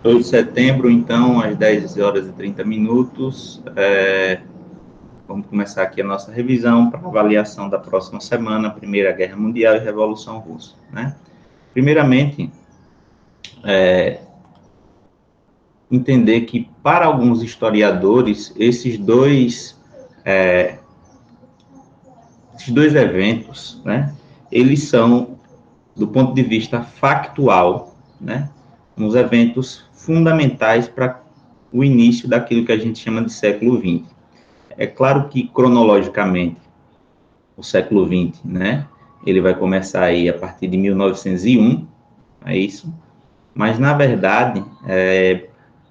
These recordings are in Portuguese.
8 de setembro, então, às 10 horas e 30 minutos, vamos começar aqui a nossa revisão para avaliação da próxima semana, Primeira Guerra Mundial e Revolução Russa, né? Primeiramente, entender que, para alguns historiadores, esses dois eventos, né, eles são, do ponto de vista factual, né, uns eventos fundamentais para o início daquilo que a gente chama de século XX. É claro que, cronologicamente, o século XX, né, ele vai começar aí a partir de 1901, é isso? Mas, na verdade,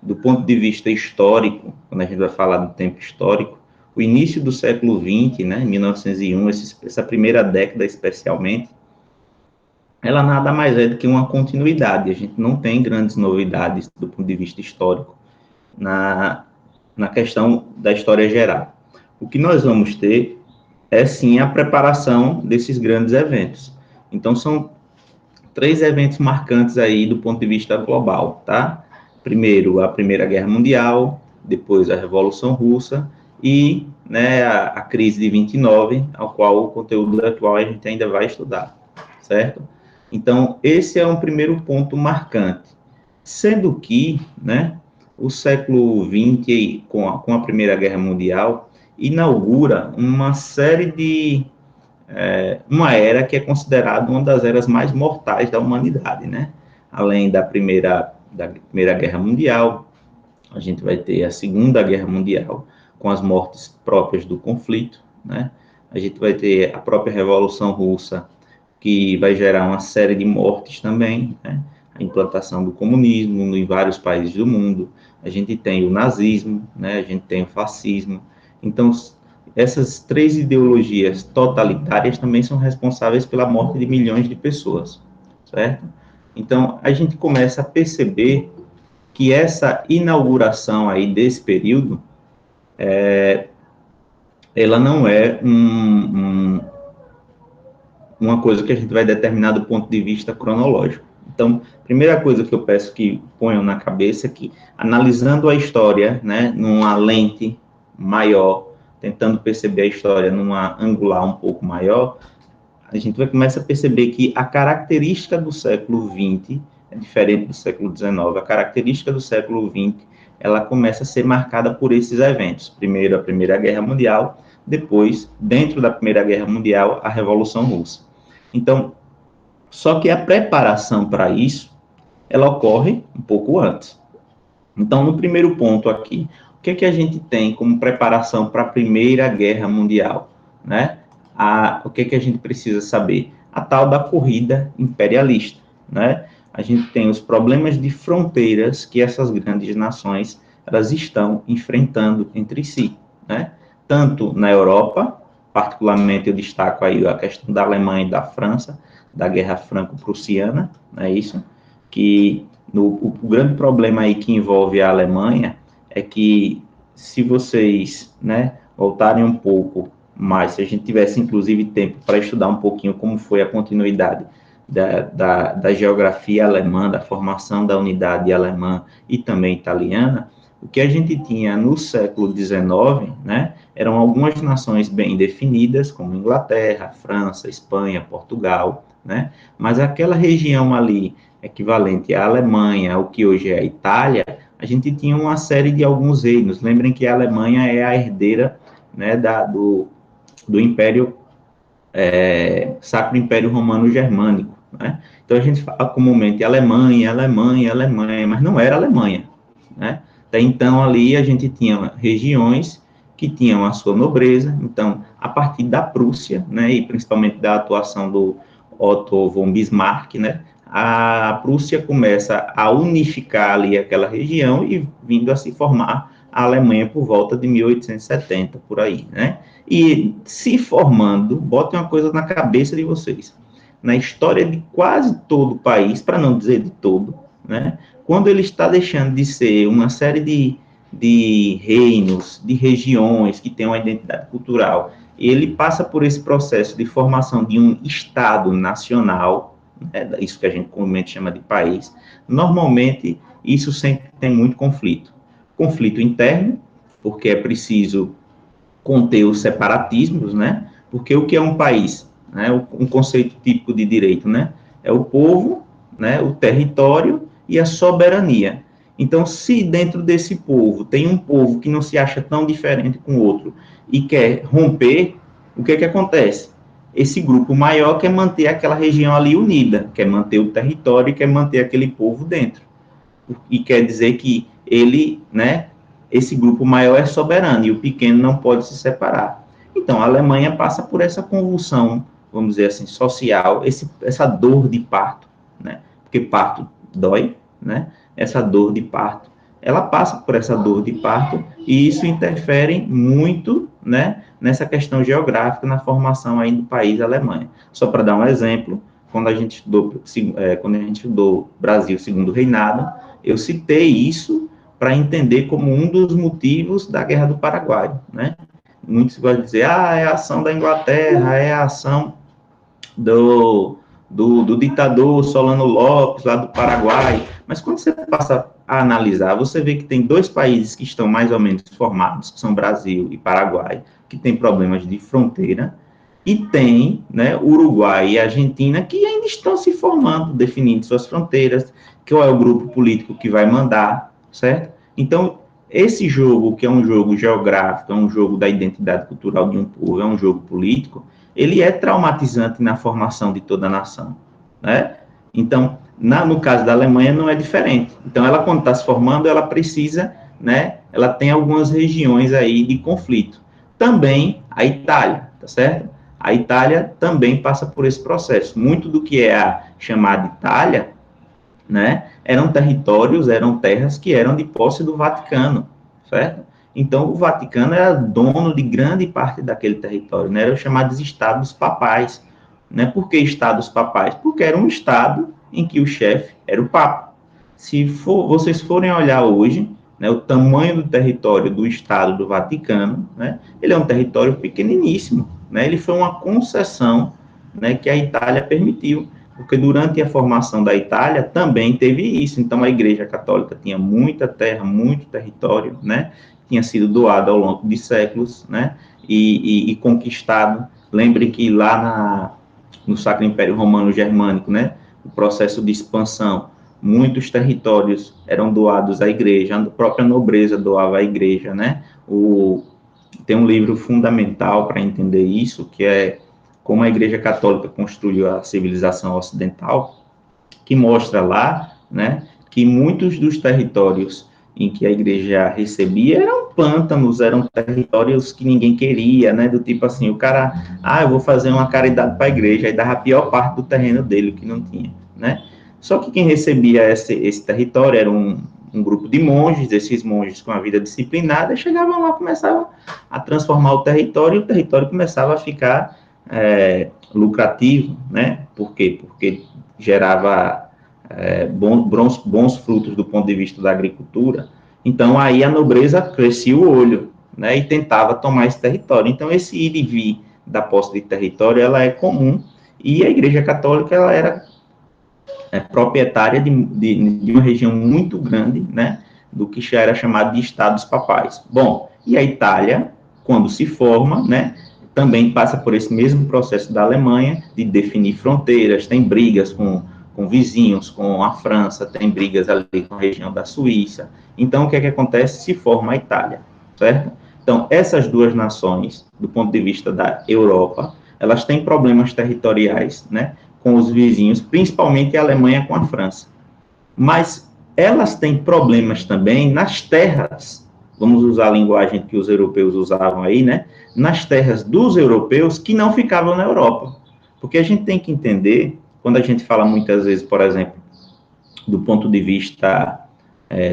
do ponto de vista histórico, quando a gente vai falar do tempo histórico, o início do século XX, né, 1901, essa primeira década especialmente, ela nada mais é do que uma continuidade. A gente não tem grandes novidades do ponto de vista histórico na questão da história geral. O que nós vamos ter é, sim, a preparação desses grandes eventos. Então, são 3 eventos marcantes aí do ponto de vista global, tá? Primeiro, a Primeira Guerra Mundial, depois a Revolução Russa e, né, a crise de 29, ao qual o conteúdo atual a gente ainda vai estudar, certo? Então, esse é um primeiro ponto marcante. Sendo que, né, o século XX, com a Primeira Guerra Mundial, inaugura uma série de uma era que é considerada uma das eras mais mortais da humanidade, né? Além da primeira Guerra Mundial, a gente vai ter a Segunda Guerra Mundial, com as mortes próprias do conflito, né? A gente vai ter a própria Revolução Russa, que vai gerar uma série de mortes também, né? A implantação do comunismo em vários países do mundo, a gente tem o nazismo, né? A gente tem o fascismo. Então, essas 3 ideologias totalitárias também são responsáveis pela morte de milhões de pessoas, certo? Então, a gente começa a perceber que essa inauguração aí desse período, ela não é uma coisa que a gente vai determinar do ponto de vista cronológico. Então, primeira coisa que eu peço que ponham na cabeça é que, analisando a história, né, numa lente maior, tentando perceber a história numa angular um pouco maior, a gente vai começar a perceber que a característica do século XX é diferente do século XIX. A característica do século XX, ela começa a ser marcada por esses eventos. Primeiro, a Primeira Guerra Mundial, depois, dentro da Primeira Guerra Mundial, a Revolução Russa. Então, só que a preparação para isso, ela ocorre um pouco antes. Então, no primeiro ponto aqui, o que é que a gente tem como preparação para a Primeira Guerra Mundial, né? O que é que a gente precisa saber? A tal da corrida imperialista, né? A gente tem os problemas de fronteiras que essas grandes nações elas estão enfrentando entre si, né? Tanto na Europa, particularmente eu destaco aí a questão da Alemanha e da França, da Guerra Franco-Prussiana, não é isso? Que o grande problema aí que envolve a Alemanha é que, se vocês, né, voltarem um pouco mais, se a gente tivesse inclusive tempo para estudar um pouquinho como foi a continuidade da geografia alemã, da formação da unidade alemã e também italiana, o que a gente tinha no século XIX, né, eram algumas nações bem definidas, como Inglaterra, França, Espanha, Portugal, né, mas aquela região ali equivalente à Alemanha, o que hoje é a Itália, a gente tinha uma série de alguns reinos. Lembrem que a Alemanha é a herdeira, né, do Império, Sacro Império Romano Germânico, né? Então a gente fala comumente Alemanha, Alemanha, Alemanha, mas não era Alemanha, né? Até então ali a gente tinha regiões que tinham a sua nobreza. Então, a partir da Prússia, né, e principalmente da atuação do Otto von Bismarck, né, a Prússia começa a unificar ali aquela região e vindo a se formar a Alemanha por volta de 1870, por aí, né? E se formando, botem uma coisa na cabeça de vocês, na história de quase todo o país, para não dizer de todo, né? Quando ele está deixando de ser uma série de reinos, de regiões que têm uma identidade cultural, ele passa por esse processo de formação de um Estado nacional, né, isso que a gente comumente chama de país. Normalmente isso sempre tem muito conflito. Conflito interno, porque é preciso conter os separatismos, né? Porque o que é um país? Né? Um conceito típico de direito, né? É o povo, né? O território e a soberania. Então, se dentro desse povo tem um povo que não se acha tão diferente com o outro e quer romper, o que é que acontece? Esse grupo maior quer manter aquela região ali unida, quer manter o território e quer manter aquele povo dentro. E quer dizer que ele, né, esse grupo maior é soberano e o pequeno não pode se separar. Então, a Alemanha passa por essa convulsão, vamos dizer assim, social, essa dor de parto, né, porque parto dói, né, essa dor de parto, ela passa por essa dor de parto e isso interfere muito, né, nessa questão geográfica, na formação aí do país Alemanha. Só para dar um exemplo, quando a gente estudou Brasil segundo reinado, eu citei isso para entender como um dos motivos da Guerra do Paraguai, né? Muitos vão dizer, é a ação da Inglaterra, é a ação do ditador Solano Lopes, lá do Paraguai. Mas quando você passa a analisar, você vê que tem dois países que estão mais ou menos formados, que são Brasil e Paraguai, que têm problemas de fronteira, e tem, né, Uruguai e Argentina, que ainda estão se formando, definindo suas fronteiras, qual é o grupo político que vai mandar, certo? Então, esse jogo, que é um jogo geográfico, é um jogo da identidade cultural de um povo, é um jogo político, ele é traumatizante na formação de toda a nação, né? Então, no caso da Alemanha, não é diferente. Então, ela, quando está se formando, ela precisa, né? Ela tem algumas regiões aí de conflito. Também a Itália, tá certo? A Itália também passa por esse processo. Muito do que é a chamada Itália, né, eram territórios, eram terras que eram de posse do Vaticano, certo? Então, o Vaticano era dono de grande parte daquele território, né? Eram chamados estados papais, né? Por que estados papais? Porque era um estado em que o chefe era o Papa. Se vocês forem olhar hoje, né, o tamanho do território do estado do Vaticano, né, ele é um território pequeniníssimo, né? Ele foi uma concessão, né, que a Itália permitiu, porque durante a formação da Itália também teve isso. Então, a Igreja Católica tinha muita terra, muito território, né? Tinha sido doado ao longo de séculos, né? E conquistado. Lembre que lá no Sacro Império Romano Germânico, né? O processo de expansão, muitos territórios eram doados à Igreja, a própria nobreza doava à Igreja, né? Tem um livro fundamental para entender isso, que é Como a Igreja Católica Construiu a Civilização Ocidental, que mostra lá, né, que muitos dos territórios em que a igreja recebia eram pântanos, eram territórios que ninguém queria, né, do tipo assim, o cara, eu vou fazer uma caridade para a igreja, aí dava a pior parte do terreno dele, o que não tinha, né. Só que quem recebia esse território era um grupo de monges, esses monges com a vida disciplinada, chegavam lá, começavam a transformar o território, e o território começava a ficar lucrativo, né? Por quê? Porque gerava bons frutos do ponto de vista da agricultura. Então, aí a nobreza crescia o olho, né? E tentava tomar esse território. Então, esse ir e vir da posse de território, ela é comum, e a Igreja Católica, ela era proprietária de uma região muito grande, né? Do que já era chamado de estados papais. Bom, e a Itália, quando se forma, né? Também passa por esse mesmo processo da Alemanha, de definir fronteiras, tem brigas com vizinhos, com a França, tem brigas ali com a região da Suíça. Então, o que é que acontece? Se forma a Itália, certo? Então, essas duas nações, do ponto de vista da Europa, elas têm problemas territoriais, né, com os vizinhos, principalmente a Alemanha com a França. Mas elas têm problemas também nas terras, vamos usar a linguagem que os europeus usavam aí, né? Nas terras dos europeus que não ficavam na Europa. Porque a gente tem que entender, quando a gente fala muitas vezes, por exemplo, do ponto de vista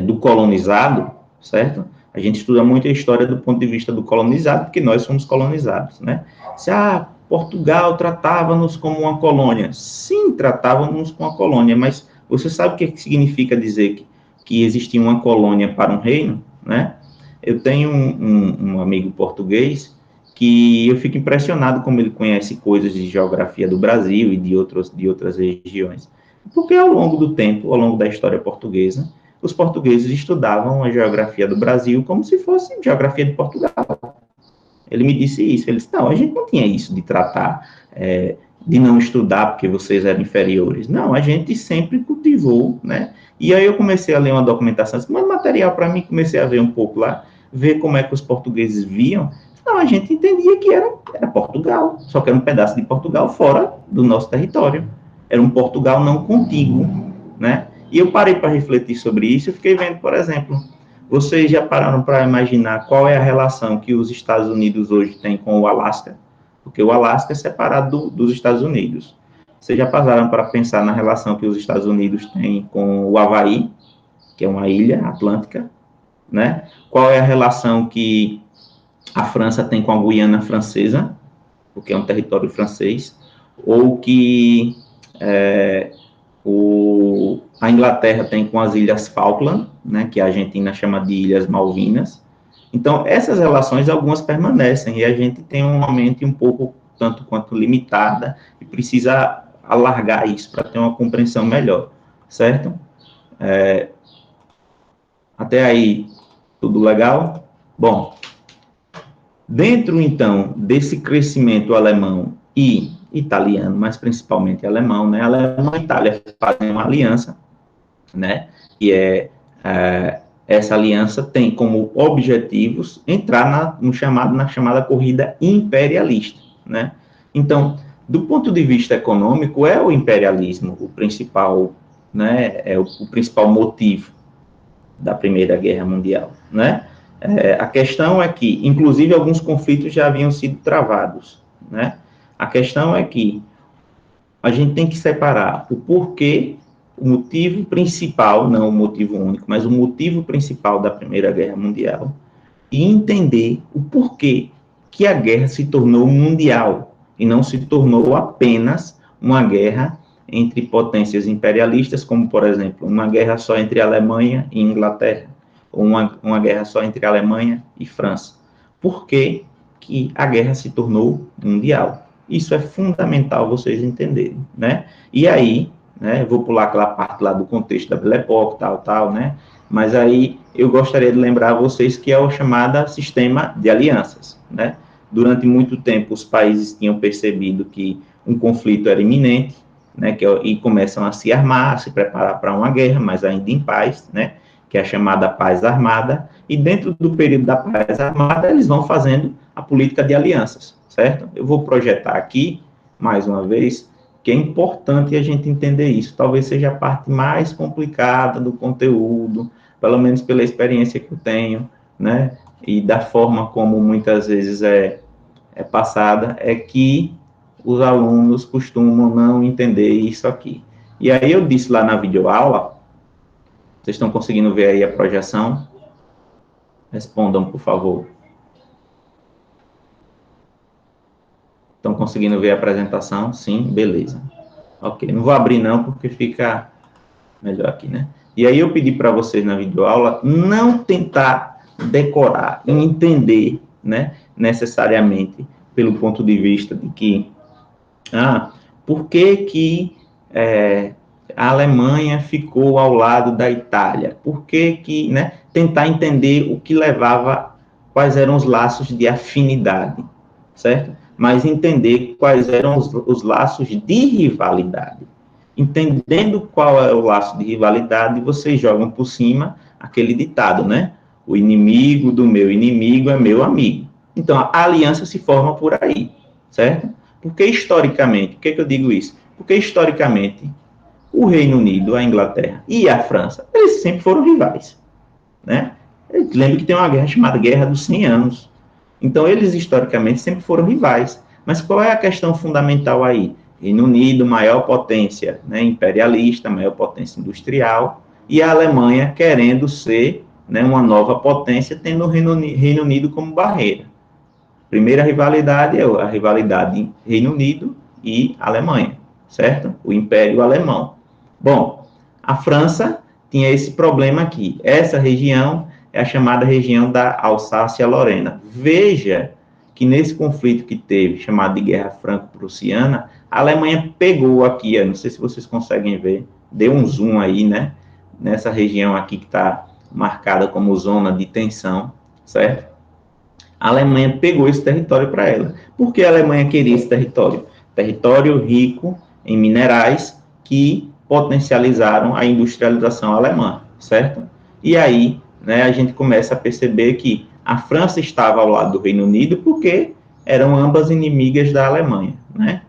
do colonizado, certo? A gente estuda muito a história do ponto de vista do colonizado, porque nós somos colonizados, né? Se Portugal tratava-nos como uma colônia. Sim, tratava-nos como uma colônia, mas você sabe o que significa dizer que existia uma colônia para um reino, né? Eu tenho um amigo português que eu fico impressionado como ele conhece coisas de geografia do Brasil e de outras regiões. Porque ao longo do tempo, ao longo da história portuguesa, os portugueses estudavam a geografia do Brasil como se fosse geografia de Portugal. Ele me disse isso, ele disse, não, a gente não tinha isso de tratar, de não estudar porque vocês eram inferiores. Não, a gente sempre cultivou, né? E aí eu comecei a ler uma documentação, mas material para mim, comecei a ver um pouco lá, ver como é que os portugueses viam. Não, a gente entendia que era Portugal, só que era um pedaço de Portugal fora do nosso território. Era um Portugal não contíguo, né? E eu parei para refletir sobre isso e fiquei vendo, por exemplo, vocês já pararam para imaginar qual é a relação que os Estados Unidos hoje têm com o Alasca? Porque o Alasca é separado dos Estados Unidos. Vocês já passaram para pensar na relação que os Estados Unidos têm com o Havaí, que é uma ilha atlântica, né? Qual é a relação que a França tem com a Guiana Francesa, porque é um território francês, ou que a Inglaterra tem com as Ilhas Falkland, né, que a Argentina chama de Ilhas Malvinas. Então, essas relações, algumas permanecem, e a gente tem uma mente um pouco, tanto quanto limitada, e precisa alargar isso para ter uma compreensão melhor, certo? Até aí, tudo legal? Bom, dentro, então, desse crescimento alemão e italiano, mas principalmente alemão, né? Alemanha e Itália fazem uma aliança, né? E essa aliança tem como objetivos entrar na chamada corrida imperialista, né? Então, do ponto de vista econômico, é o imperialismo o principal, né? É o principal motivo da Primeira Guerra Mundial, né? A questão é que, inclusive, alguns conflitos já haviam sido travados, né? A questão é que a gente tem que separar o porquê, o motivo principal, não o motivo único, mas o motivo principal da Primeira Guerra Mundial, e entender o porquê que a guerra se tornou mundial e não se tornou apenas uma guerra entre potências imperialistas, como, por exemplo, uma guerra só entre Alemanha e Inglaterra, ou uma guerra só entre Alemanha e França. Por que a guerra se tornou mundial? Isso é fundamental vocês entenderem, né? E aí, né, vou pular aquela parte lá do contexto da Belle Époque, tal, né? Mas aí eu gostaria de lembrar a vocês que é o chamado sistema de alianças, né? Durante muito tempo os países tinham percebido que um conflito era iminente, né? E começam a se armar, a se preparar para uma guerra, mas ainda em paz, né? Que é a chamada paz armada. E dentro do período da paz armada eles vão fazendo a política de alianças, certo? Eu vou projetar aqui, mais uma vez, que é importante a gente entender isso. Talvez seja a parte mais complicada do conteúdo, pelo menos pela experiência que eu tenho, né? E da forma como muitas vezes é passada, é que os alunos costumam não entender isso aqui. E aí eu disse lá na videoaula, vocês estão conseguindo ver aí a projeção? Respondam, por favor. Estão conseguindo ver a apresentação? Sim, beleza. Ok, não vou abrir não, porque fica melhor aqui, né? E aí eu pedi para vocês na videoaula não tentar decorar e entender, né, necessariamente, pelo ponto de vista de que, por que a Alemanha ficou ao lado da Itália? Por que, né, tentar entender o que levava, quais eram os laços de afinidade, certo? Mas entender quais eram os laços de rivalidade. Entendendo qual é o laço de rivalidade, vocês jogam por cima aquele ditado, né? O inimigo do meu inimigo é meu amigo. Então, a aliança se forma por aí, certo? Porque historicamente, por que eu digo isso? Porque historicamente, o Reino Unido, a Inglaterra e a França, eles sempre foram rivais, né? Lembre que tem uma guerra chamada Guerra dos 100 Anos. Então, eles historicamente sempre foram rivais. Mas qual é a questão fundamental aí? Reino Unido, maior potência, né, imperialista, maior potência industrial, e a Alemanha querendo ser, né, uma nova potência, tendo o Reino Unido como barreira. Primeira rivalidade é a rivalidade Reino Unido e Alemanha, certo? O Império Alemão. Bom, a França tinha esse problema aqui. Essa região é a chamada região da Alsácia-Lorena. Veja que nesse conflito que teve, chamado de Guerra Franco-Prussiana, a Alemanha pegou aqui, eu não sei se vocês conseguem ver, deu um zoom aí, né? nessa região aqui que está marcada como zona de tensão, certo? A Alemanha pegou esse território para ela. Por que a Alemanha queria esse território? Território rico em minerais que potencializaram a industrialização alemã, certo? E aí, né, a gente começa a perceber que a França estava ao lado do Reino Unido porque eram ambas inimigas da Alemanha, né?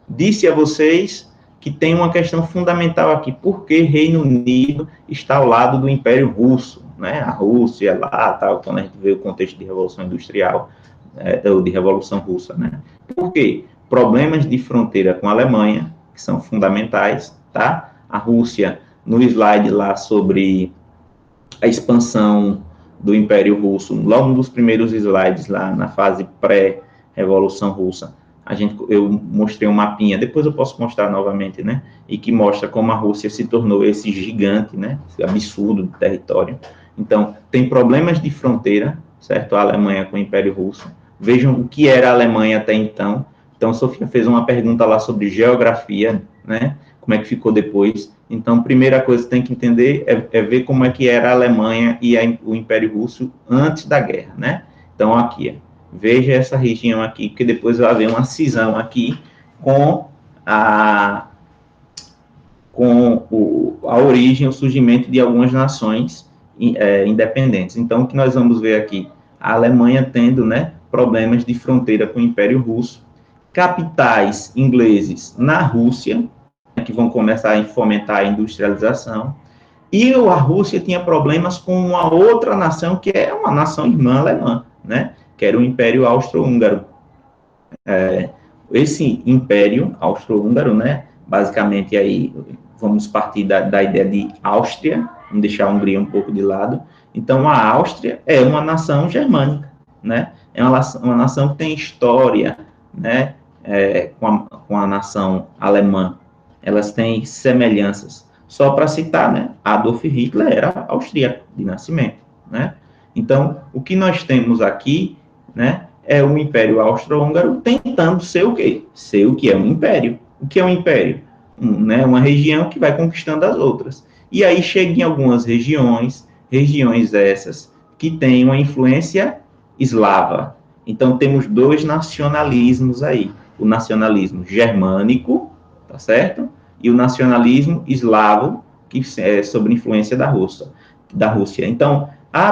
Disse a vocês que tem uma questão fundamental aqui, por que Reino Unido está ao lado do Império Russo, né? A Rússia lá, tal, quando a gente vê o contexto de Revolução Industrial, ou de Revolução Russa, né? Por quê? Problemas de fronteira com a Alemanha, que são fundamentais, tá? A Rússia, no slide lá sobre a expansão do Império Russo, logo nos primeiros slides lá na fase pré-Revolução Russa, eu mostrei um mapinha, depois eu posso mostrar novamente, né? E que mostra como a Rússia se tornou esse gigante, né? Esse absurdo de território. Então, tem problemas de fronteira, certo? A Alemanha com o Império Russo. Vejam o que era a Alemanha até então. Então, a Sofia fez uma pergunta lá sobre geografia, né? Como é que ficou depois. Então, primeira coisa que tem que entender é ver como é que era a Alemanha e o Império Russo antes da guerra, né? Então, aqui, veja essa região aqui, porque depois vai haver uma cisão aqui com a origem, o surgimento de algumas nações independentes. Então, o que nós vamos ver aqui? A Alemanha tendo, né, problemas de fronteira com o Império Russo, capitais ingleses na Rússia, que vão começar a fomentar a industrialização, e a Rússia tinha problemas com uma outra nação, que é uma nação irmã alemã, né, que era o Império Austro-Húngaro. Esse Império Austro-Húngaro, né, basicamente aí vamos partir da ideia de Áustria, vamos deixar a Hungria um pouco de lado. Então, a Áustria é uma nação germânica, né, é uma nação que tem história, né, com a nação alemã. Elas têm semelhanças. Só para citar, né, Adolf Hitler era austríaco de nascimento, né? Então, o que nós temos aqui, né, é o Império Austro-Húngaro tentando ser o quê? Ser o que é um império. O que é um império? Né, uma região que vai conquistando as outras. E aí chega em algumas regiões essas que têm uma influência eslava. Então, temos dois nacionalismos aí. O nacionalismo germânico, tá certo? E o nacionalismo eslavo, que é sob influência da Rússia. Então,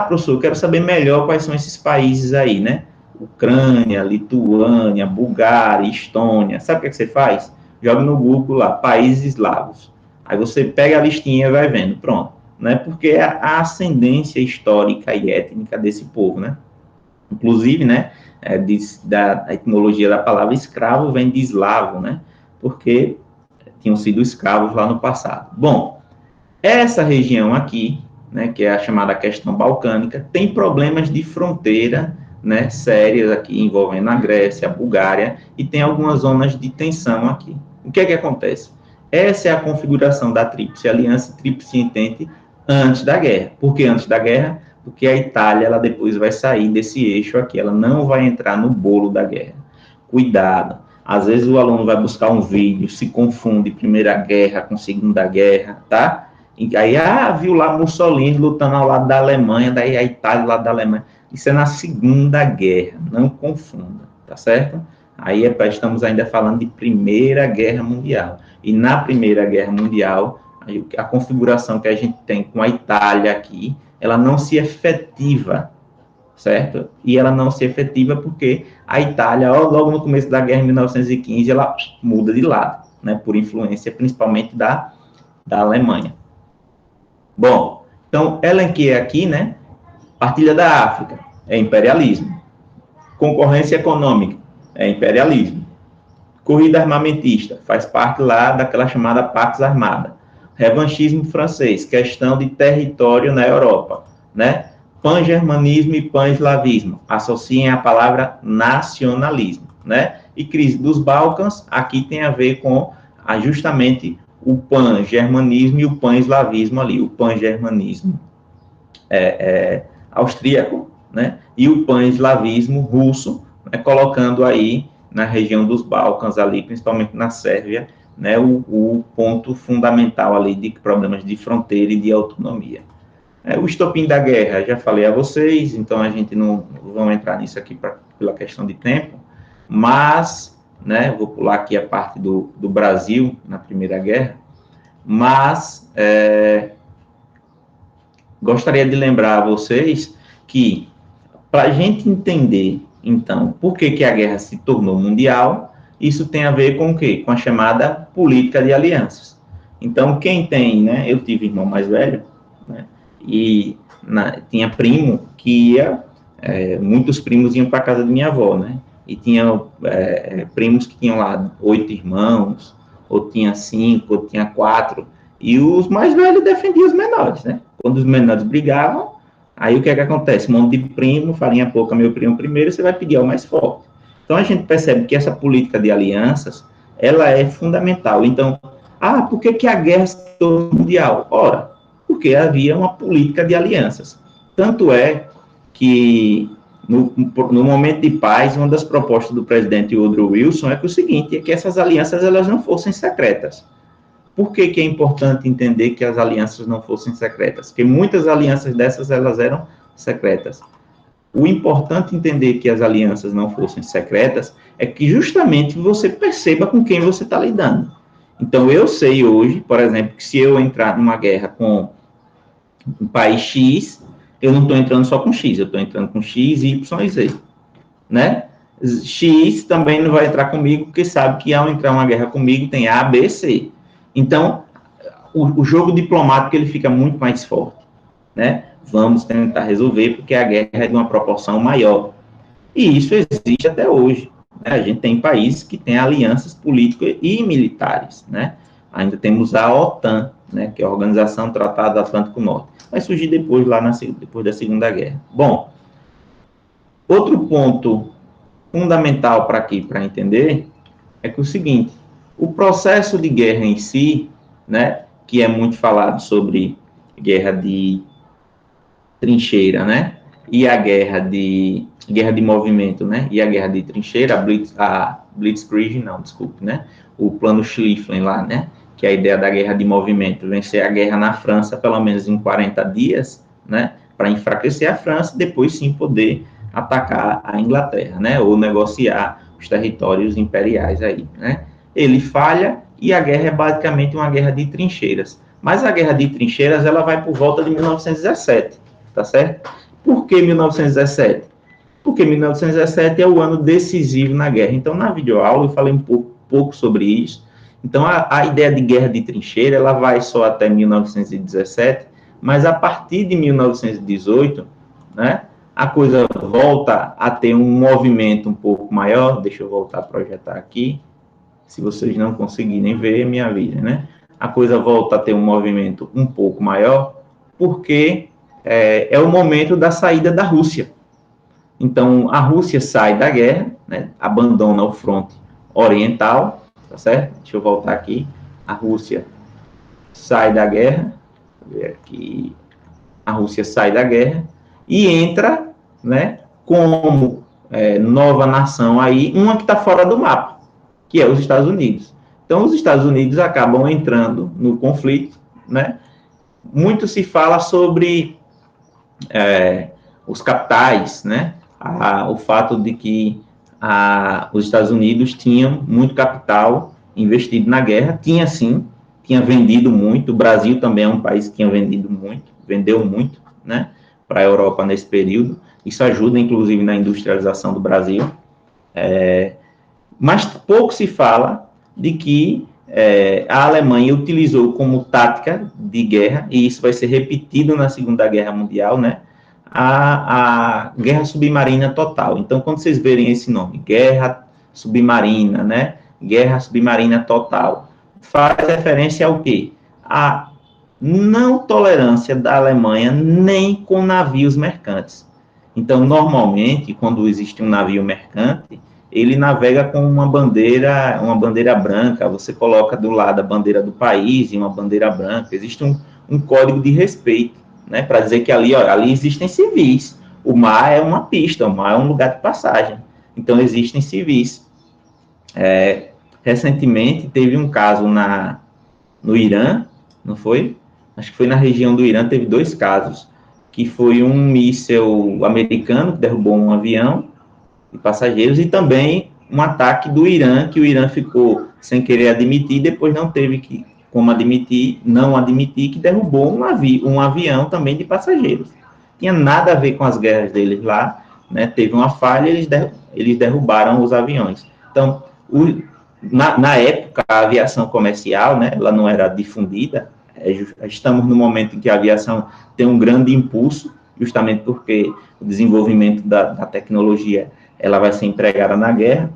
professor, eu quero saber melhor quais são esses países aí, né? Ucrânia, Lituânia, Bulgária, Estônia. Sabe o que, é que você faz? Joga no Google lá, países eslavos. Aí você pega a listinha e vai vendo, pronto. Né? Porque é a ascendência histórica e étnica desse povo, né? Inclusive, né, da etimologia da palavra escravo vem de eslavo, né? Porque tinham sido escravos lá no passado. Bom, essa região aqui, né, que é a chamada questão balcânica, tem problemas de fronteira, né, sérias aqui, envolvendo a Grécia, a Bulgária, e tem algumas zonas de tensão aqui. O que é que acontece? Essa é a configuração da Tríplice Aliança e Tríplice Entente antes da guerra. Por que antes da guerra? Porque a Itália, ela depois vai sair desse eixo aqui, ela não vai entrar no bolo da guerra. Cuidado, às vezes o aluno vai buscar um vídeo, se confunde Primeira Guerra com Segunda Guerra, tá? E aí, viu lá Mussolini lutando ao lado da Alemanha, daí a Itália ao lado da Alemanha. Isso é na Segunda Guerra, não confunda, tá certo? Aí estamos ainda falando de Primeira Guerra Mundial. E na Primeira Guerra Mundial, a configuração que a gente tem com a Itália aqui, ela não se efetiva, certo? E ela não se efetiva porque a Itália, logo no começo da guerra, em 1915, ela muda de lado, né? Por influência principalmente da Alemanha. Bom, então, elenquei aqui, né? Partilha da África é imperialismo. Concorrência econômica é imperialismo. Corrida armamentista faz parte lá daquela chamada Pax Armada. Revanchismo francês, questão de território na Europa, né? Pan-germanismo e pan-eslavismo, associem a palavra nacionalismo, né? E crise dos Balcãs, aqui tem a ver com justamente o pan-germanismo e o pan-eslavismo ali. O pan-germanismo austríaco, né? E o pan-eslavismo russo, né? Colocando aí na região dos Balcãs ali, principalmente na Sérvia, né, o ponto fundamental ali de problemas de fronteira e de autonomia. O estopim da guerra, já falei a vocês, então a gente não vamos entrar nisso aqui pela questão de tempo, mas, né, vou pular aqui a parte do Brasil na Primeira Guerra, mas gostaria de lembrar a vocês que, para a gente entender, então, por que a guerra se tornou mundial, isso tem a ver com o quê? Com a chamada política de alianças. Então, quem tem, né, eu tive irmão mais velho, né, e tinha primo que ia, muitos primos iam para a casa de minha avó, né, e tinha primos que tinham lá 8 irmãos, ou tinha 5, ou tinha 4, e os mais velhos defendiam os menores, né? Quando os menores brigavam, aí o que é que acontece? Um monte de primo, farinha pouca, meu primo primeiro, você vai pedir ao mais forte. Então a gente percebe que essa política de alianças, ela é fundamental. Então, por que a guerra se tornou mundial? Ora, porque havia uma política de alianças. Tanto é que no momento de paz, uma das propostas do presidente Woodrow Wilson é que o seguinte, é que essas alianças elas não fossem secretas. Por que é importante entender que as alianças não fossem secretas? Porque muitas alianças dessas, elas eram secretas. O importante entender que as alianças não fossem secretas é que justamente você perceba com quem você está lidando. Então, eu sei hoje, por exemplo, que se eu entrar numa guerra com um país X, eu não estou entrando só com X, eu estou entrando com X, Y e Z, né? X também não vai entrar comigo, porque sabe que ao entrar uma guerra comigo tem A, B, C. Então, o jogo diplomático ele fica muito mais forte, né? Vamos tentar resolver, porque a guerra é de uma proporção maior. E isso existe até hoje. Né? A gente tem países que têm alianças políticas e militares, né? Ainda temos a OTAN, né? Que é a Organização do Tratado do Atlântico Norte. Vai surgir depois, depois da Segunda Guerra. Bom, outro ponto fundamental para entender é que o seguinte, o processo de guerra em si, né, que é muito falado sobre guerra de trincheira, né, e a guerra de movimento, né, e a guerra de trincheira, a Blitzkrieg, não, desculpe, né, o plano Schlieffen lá, né, que é a ideia da guerra de movimento, vencer a guerra na França pelo menos em 40 dias, né, para enfraquecer a França, depois sim poder atacar a Inglaterra, né, ou negociar os territórios imperiais aí, né. Ele falha e a guerra é basicamente uma guerra de trincheiras. Mas a guerra de trincheiras, ela vai por volta de 1917, tá certo? Por que 1917? Porque 1917 é o ano decisivo na guerra. Então, na videoaula, eu falei um pouco sobre isso. Então, a ideia de guerra de trincheira, ela vai só até 1917, mas a partir de 1918, né, a coisa volta a ter um movimento um pouco maior. Deixa eu voltar a projetar aqui. Se vocês não conseguirem ver, me avisem, né? A coisa volta a ter um movimento um pouco maior, porque é o momento da saída da Rússia. Então, a Rússia sai da guerra, né, abandona o fronte oriental, tá certo? Deixa eu voltar aqui. A Rússia sai da guerra, vou ver aqui. A Rússia sai da guerra e entra, né, como nova nação aí, uma que está fora do mapa, que é os Estados Unidos. Então, os Estados Unidos acabam entrando no conflito, né? Muito se fala sobre os capitais, né? O fato de que os Estados Unidos tinham muito capital investido na guerra, tinha sim, tinha vendido muito, o Brasil também é um país que tinha vendido muito, vendeu muito, né, para a Europa nesse período, isso ajuda inclusive na industrialização do Brasil, mas pouco se fala de que a Alemanha utilizou como tática de guerra, e isso vai ser repetido na Segunda Guerra Mundial, né, a guerra submarina total. Então, quando vocês verem esse nome, guerra submarina, né, guerra submarina total, faz referência ao quê? A não tolerância da Alemanha nem com navios mercantes. Então, normalmente, quando existe um navio mercante, ele navega com uma bandeira branca, você coloca do lado a bandeira do país e uma bandeira branca, existe um código de respeito, né, para dizer que ali existem civis, o mar é uma pista, o mar é um lugar de passagem, então existem civis. Recentemente teve um caso no Irã, não foi? Acho que foi na região do Irã, teve 2 casos, que foi um míssil americano que derrubou um avião de passageiros e também um ataque do Irã, que o Irã ficou sem querer admitir, depois não teve como não admitir, que derrubou um avião também de passageiros. Tinha nada a ver com as guerras deles lá, né? Teve uma falha, eles derrubaram os aviões. Então, na época, a aviação comercial, né, ela não era difundida. Estamos no momento em que a aviação tem um grande impulso, justamente porque o desenvolvimento da tecnologia ela vai ser empregada na guerra,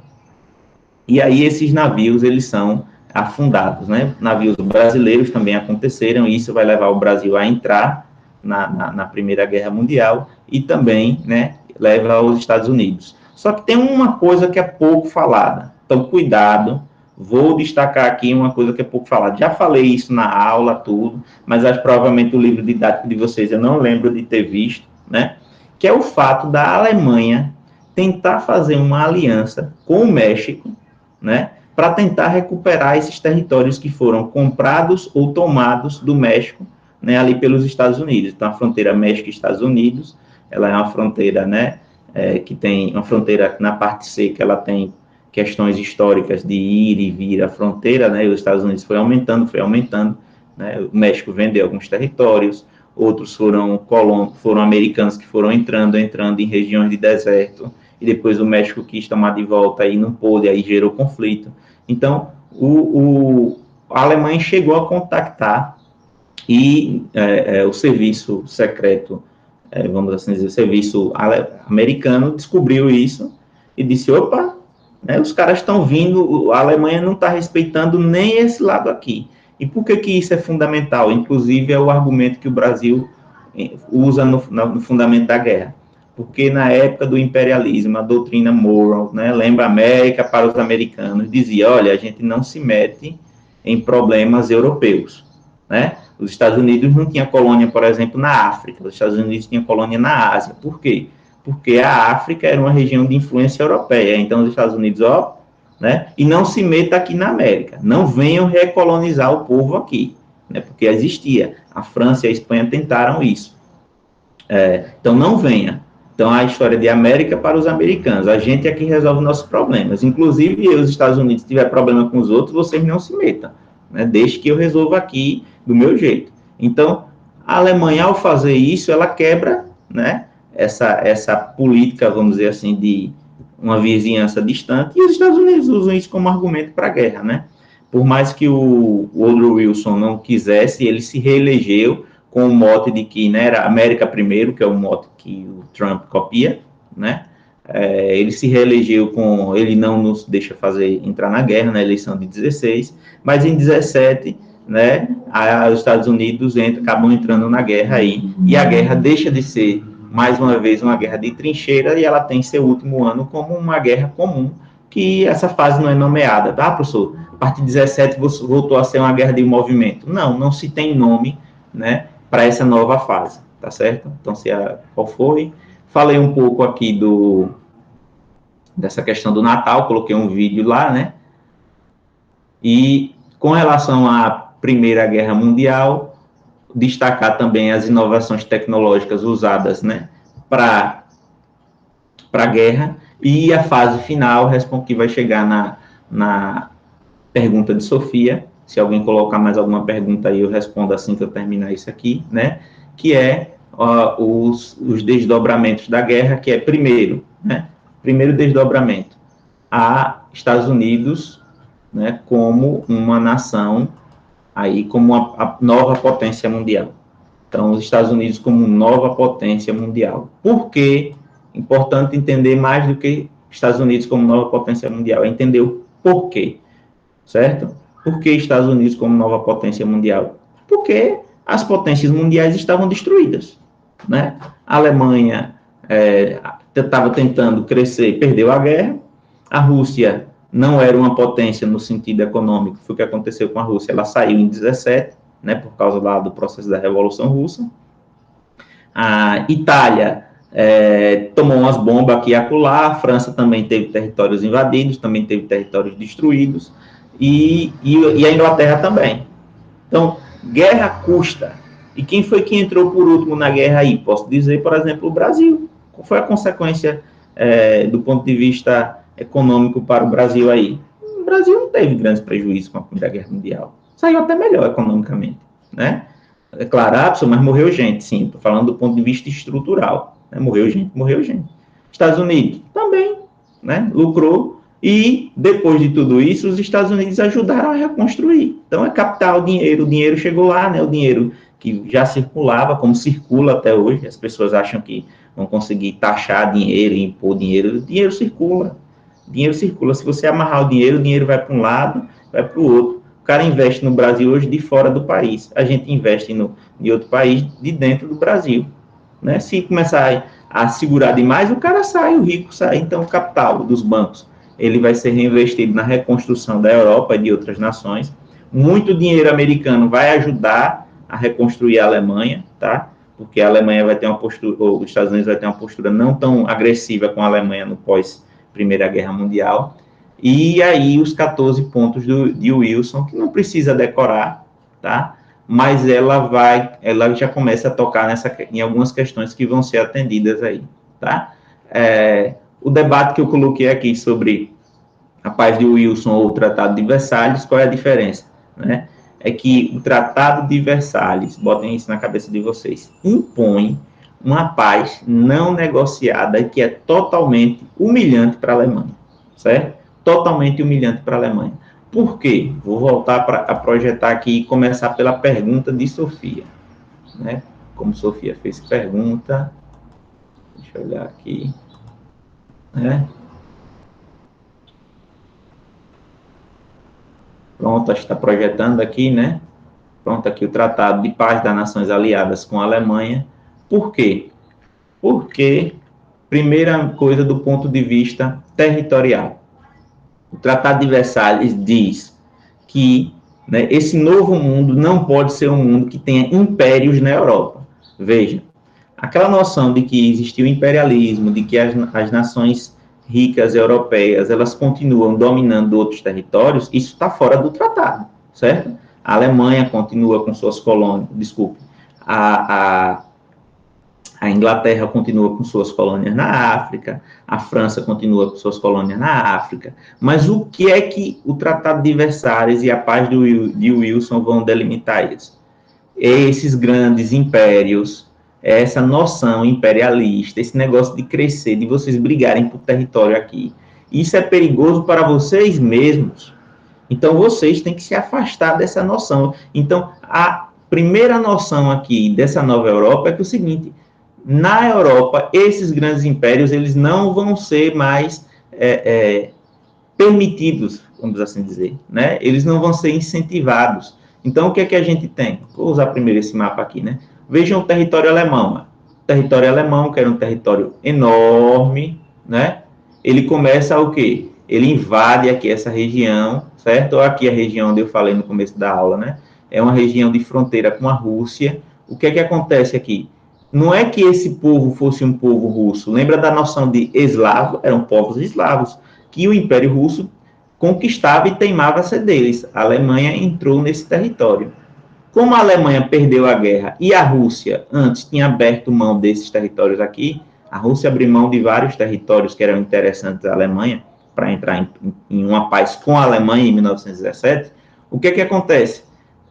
e aí esses navios, eles são afundados, né? Navios brasileiros também aconteceram, e isso vai levar o Brasil a entrar na Primeira Guerra Mundial, e também, né, leva aos Estados Unidos. Só que tem uma coisa que é pouco falada, então cuidado, vou destacar aqui uma coisa que é pouco falada. Já falei isso na aula, tudo, mas acho que provavelmente o livro didático de vocês eu não lembro de ter visto, né? Que é o fato da Alemanha tentar fazer uma aliança com o México, né, para tentar recuperar esses territórios que foram comprados ou tomados do México, né, ali pelos Estados Unidos. Então, a fronteira México-Estados Unidos, ela é uma fronteira, né, que tem uma fronteira na parte seca, ela tem questões históricas de ir e vir a fronteira, né, e os Estados Unidos foi aumentando, né, o México vendeu alguns territórios, outros foram americanos que foram entrando em regiões de deserto, e depois o México quis tomar de volta e não pôde, aí gerou conflito. Então, a Alemanha chegou a contactar e o serviço secreto, vamos assim dizer, o serviço americano descobriu isso e disse, opa, né, os caras estão vindo, a Alemanha não está respeitando nem esse lado aqui. E por que isso é fundamental? Inclusive, é o argumento que o Brasil usa no fundamento da guerra. Porque na época do imperialismo, a doutrina Monroe, né, lembra a América para os americanos, dizia, olha, a gente não se mete em problemas europeus, né? Os Estados Unidos não tinha colônia, por exemplo, na África, os Estados Unidos tinham colônia na Ásia. Por quê? Porque a África era uma região de influência europeia, então os Estados Unidos, né, e não se meta aqui na América, não venham recolonizar o povo aqui, né, porque existia, a França e a Espanha tentaram isso, então não venha. Então, a história de América para os americanos. A gente é que resolve nossos problemas. Inclusive, os Estados Unidos, se tiver problema com os outros, vocês não se metam, né? Desde que eu resolva aqui do meu jeito. Então, a Alemanha, ao fazer isso, ela quebra, né, essa política, vamos dizer assim, de uma vizinhança distante, e os Estados Unidos usam isso como argumento para a guerra, né? Por mais que o Woodrow Wilson não quisesse, ele se reelegeu com o mote de que, né, era América primeiro, que é o mote que o Trump copia, né? Ele se reelegeu ele não nos deixa entrar na guerra na eleição de 16, mas em 17, né, os Estados Unidos acabam entrando na guerra aí, e a guerra deixa de ser, mais uma vez, uma guerra de trincheira, e ela tem seu último ano como uma guerra comum, que essa fase não é nomeada, tá, professor? A partir de 17 voltou a ser uma guerra de movimento. Não se tem nome, né, para essa nova fase, tá certo? Então, qual foi? Falei um pouco aqui dessa questão do Natal, coloquei um vídeo lá, né? E com relação à Primeira Guerra Mundial, destacar também as inovações tecnológicas usadas, né, para a guerra, e a fase final, que vai chegar na pergunta de Sofia. Se alguém colocar mais alguma pergunta aí, eu respondo assim que eu terminar isso aqui, né? Que é os desdobramentos da guerra, que é primeiro desdobramento, Estados Unidos, né, como uma nação, aí como a nova potência mundial. Então, os Estados Unidos como nova potência mundial. Por quê? Importante entender mais do que Estados Unidos como nova potência mundial, é entender o porquê, certo? Por que Estados Unidos como nova potência mundial? Porque as potências mundiais estavam destruídas, né? A Alemanha estava tentando crescer, perdeu a guerra. A Rússia não era uma potência no sentido econômico, foi o que aconteceu com a Rússia, ela saiu em 17, né, por causa do processo da Revolução Russa. A Itália tomou umas bombas aqui e acolá, a França também teve territórios invadidos, também teve territórios destruídos, e a Inglaterra também. Então, guerra custa. E quem foi que entrou por último na guerra aí? Posso dizer, por exemplo, o Brasil. Qual foi a consequência do ponto de vista econômico para o Brasil aí? O Brasil não teve grandes prejuízos com a Primeira Guerra Mundial. Saiu até melhor economicamente, né? É claro, mas morreu gente, sim. Estou falando do ponto de vista estrutural. Né? Morreu gente, morreu gente. Estados Unidos também, né? Lucrou. E depois de tudo isso, os Estados Unidos ajudaram a reconstruir. Então é capital, o dinheiro chegou lá, né? O dinheiro que já circulava, como circula até hoje. As pessoas acham que vão conseguir taxar dinheiro, impor dinheiro. O dinheiro circula. Dinheiro circula. Se você amarrar o dinheiro vai para um lado, vai para o outro. O cara investe no Brasil hoje de fora do país. A gente investe em outro país de dentro do Brasil. Né? Se começar a segurar demais, o cara sai, o rico sai. Então, o capital dos bancos, ele vai ser reinvestido na reconstrução da Europa e de outras nações. Muito dinheiro americano vai ajudar a reconstruir a Alemanha, tá? Porque a Alemanha vai ter uma postura, ou os Estados Unidos vai ter uma postura não tão agressiva com a Alemanha no pós Primeira Guerra Mundial. E aí os 14 pontos de Wilson, que não precisa decorar, tá? Mas ela já começa a tocar em algumas questões que vão ser atendidas aí, tá? O debate que eu coloquei aqui sobre a paz de Wilson ou o Tratado de Versalhes, qual é a diferença, né? É que o Tratado de Versalhes, botem isso na cabeça de vocês, impõe uma paz não negociada que é totalmente humilhante para a Alemanha, certo? Totalmente humilhante para a Alemanha. Por quê? Vou voltar a projetar aqui e começar pela pergunta de Sofia, né? Como Sofia fez pergunta, deixa eu olhar aqui, né? Pronto, acho que está projetando aqui, né? Pronto, aqui o Tratado de Paz das Nações Aliadas com a Alemanha. Por quê? Porque, primeira coisa, do ponto de vista territorial. O Tratado de Versalhes diz que, né, esse novo mundo não pode ser um mundo que tenha impérios na Europa. Veja, aquela noção de que existiu imperialismo, de que as nações ricas europeias, elas continuam dominando outros territórios, isso está fora do tratado, certo? A Alemanha continua com suas colônias, desculpe, a Inglaterra continua com suas colônias na África, a França continua com suas colônias na África, mas o que é que o Tratado de Versalhes e a paz de Wilson vão delimitar isso? Esses grandes impérios, essa noção imperialista, esse negócio de crescer, de vocês brigarem por território aqui, isso é perigoso para vocês mesmos. Então, vocês têm que se afastar dessa noção. Então, a primeira noção aqui dessa nova Europa é que é o seguinte: na Europa, esses grandes impérios, eles não vão ser mais permitidos, vamos assim dizer, né? Eles não vão ser incentivados. Então, o que é que a gente tem? Vou usar primeiro esse mapa aqui, né? Vejam o território alemão. O território alemão, que era um território enorme, né? Ele começa o quê? Ele invade aqui essa região, certo? Aqui a região onde eu falei no começo da aula, né? É uma região de fronteira com a Rússia. O que é que acontece aqui? Não é que esse povo fosse um povo russo. Lembra da noção de eslavo? Eram povos eslavos que o Império Russo conquistava e teimava ser deles. A Alemanha entrou nesse território. Como a Alemanha perdeu a guerra e a Rússia antes tinha aberto mão desses territórios aqui, a Rússia abriu mão de vários territórios que eram interessantes à Alemanha para entrar em uma paz com a Alemanha em 1917. O que é que acontece?